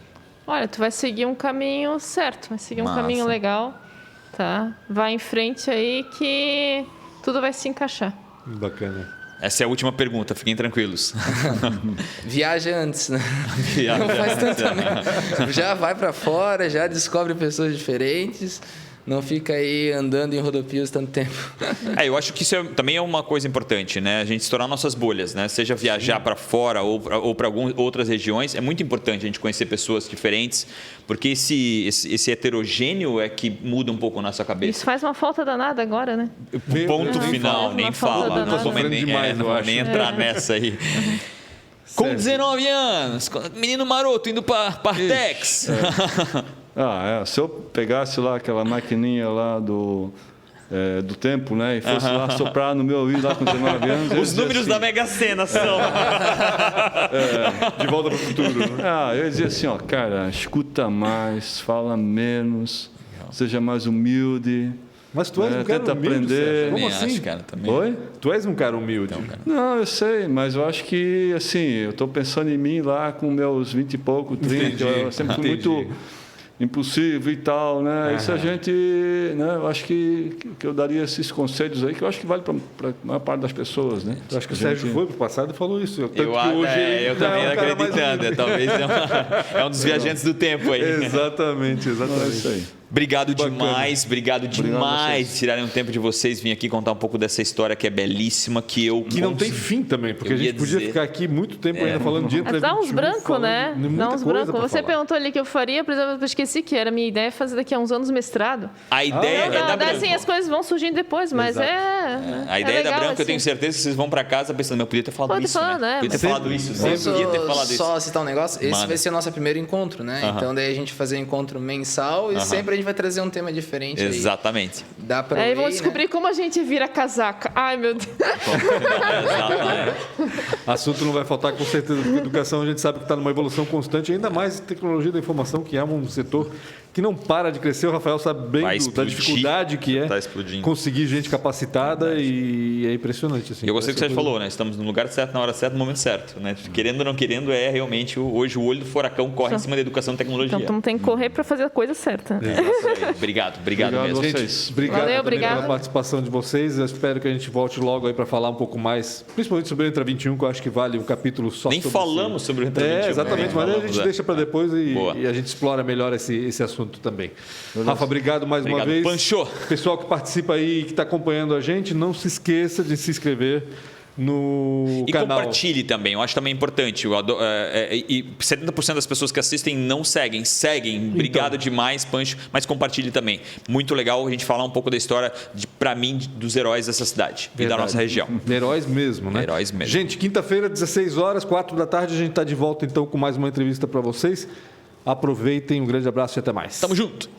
Olha, tu vai seguir um caminho certo, vai seguir um caminho legal, tá? Vai em frente aí que tudo vai se encaixar. Bacana. Essa é a última pergunta, fiquem tranquilos. Viaja antes, né? Não faz tanto também. Já vai para fora, já descobre pessoas diferentes. Não fica aí andando em rodopias tanto tempo. Eu acho que isso também é uma coisa importante, né? A gente estourar nossas bolhas, né? Seja viajar para fora ou para outras regiões. É muito importante a gente conhecer pessoas diferentes, porque esse heterogêneo é que muda um pouco a nossa cabeça. Isso faz uma falta danada agora, né? Ponto final, nem fala. Não vou nem entrar nessa aí. Com 19 anos, menino maroto indo para Partex. Se eu pegasse lá aquela maquininha lá do tempo, né, e fosse lá soprar no meu ouvido lá com 19 anos... Os números da Mega Sena são... De volta para o futuro. Né? Eu ia dizer assim, cara, escuta mais, fala menos, seja mais humilde... Mas tu és um cara tenta humilde, aprender. Como assim? Acho, cara, também. Oi? Tu és um cara humilde. Não, eu sei, mas eu acho que, assim, eu estou pensando em mim lá com meus 20 e pouco, 30, eu sempre fui muito impulsivo e tal, né? Isso a gente, né? Eu acho que eu daria esses conselhos aí, que eu acho que vale para a maior parte das pessoas, né? Eu acho que o Sérgio foi pro passado e falou isso. Eu também acreditando. Talvez é um dos viajantes do tempo aí. Exatamente. É isso aí. Obrigado demais de tirarem um tempo de vocês vir aqui contar um pouco dessa história que é belíssima, que não tem fim também, porque a gente podia ficar aqui muito tempo ainda falando de Entra 21. Dá uns brancos, né? Dá uns brancos. Você perguntou ali que eu faria, por exemplo, eu esqueci que era a minha ideia é fazer daqui a uns anos mestrado. A ideia é da Branco. Assim, as coisas vão surgindo depois, mas a ideia da Branco, assim. Eu tenho certeza que vocês vão para casa pensando, eu podia ter falado isso, né? Podia ter falado isso. Só citar um negócio, esse vai ser o nosso primeiro encontro, né? Então daí a gente fazer um encontro mensal e sempre a gente vai trazer um tema diferente. Exatamente. Aí. Dá pra aí vão descobrir como a gente vira casaca. Ai, meu Deus. Assunto não vai faltar com certeza, porque educação a gente sabe que está numa evolução constante, ainda mais tecnologia da informação, que é um setor que não para de crescer. O Rafael sabe bem da dificuldade que é conseguir gente capacitada e é impressionante. Assim, eu gostei do que você falou, né? Estamos no lugar certo, na hora certa, no momento certo. Né? Querendo ou não querendo, realmente hoje o olho do furacão corre em cima da educação e tecnologia. Então tem que correr para fazer a coisa certa. Obrigado mesmo. Gente, obrigado pela participação de vocês. Eu espero que a gente volte logo aí para falar um pouco mais, principalmente sobre o Entra 21, que eu acho que vale um capítulo só. Nem falamos sobre o Entra 21. Exatamente, mas a gente deixa para depois e a gente explora melhor esse assunto também. Rafa, obrigado mais uma vez. Pancho. Pessoal que participa aí, que está acompanhando a gente, não se esqueça de se inscrever no canal. E compartilhe também, eu acho também importante. E 70% das pessoas que assistem não seguem. Obrigado demais, Pancho, mas compartilhe também. Muito legal a gente falar um pouco da história, para mim, dos heróis dessa cidade e da nossa região. Heróis mesmo, né? Heróis mesmo. Gente, quinta-feira, 16 horas, 4 da tarde, a gente está de volta então com mais uma entrevista para vocês. Aproveitem, um grande abraço e até mais. Tamo junto.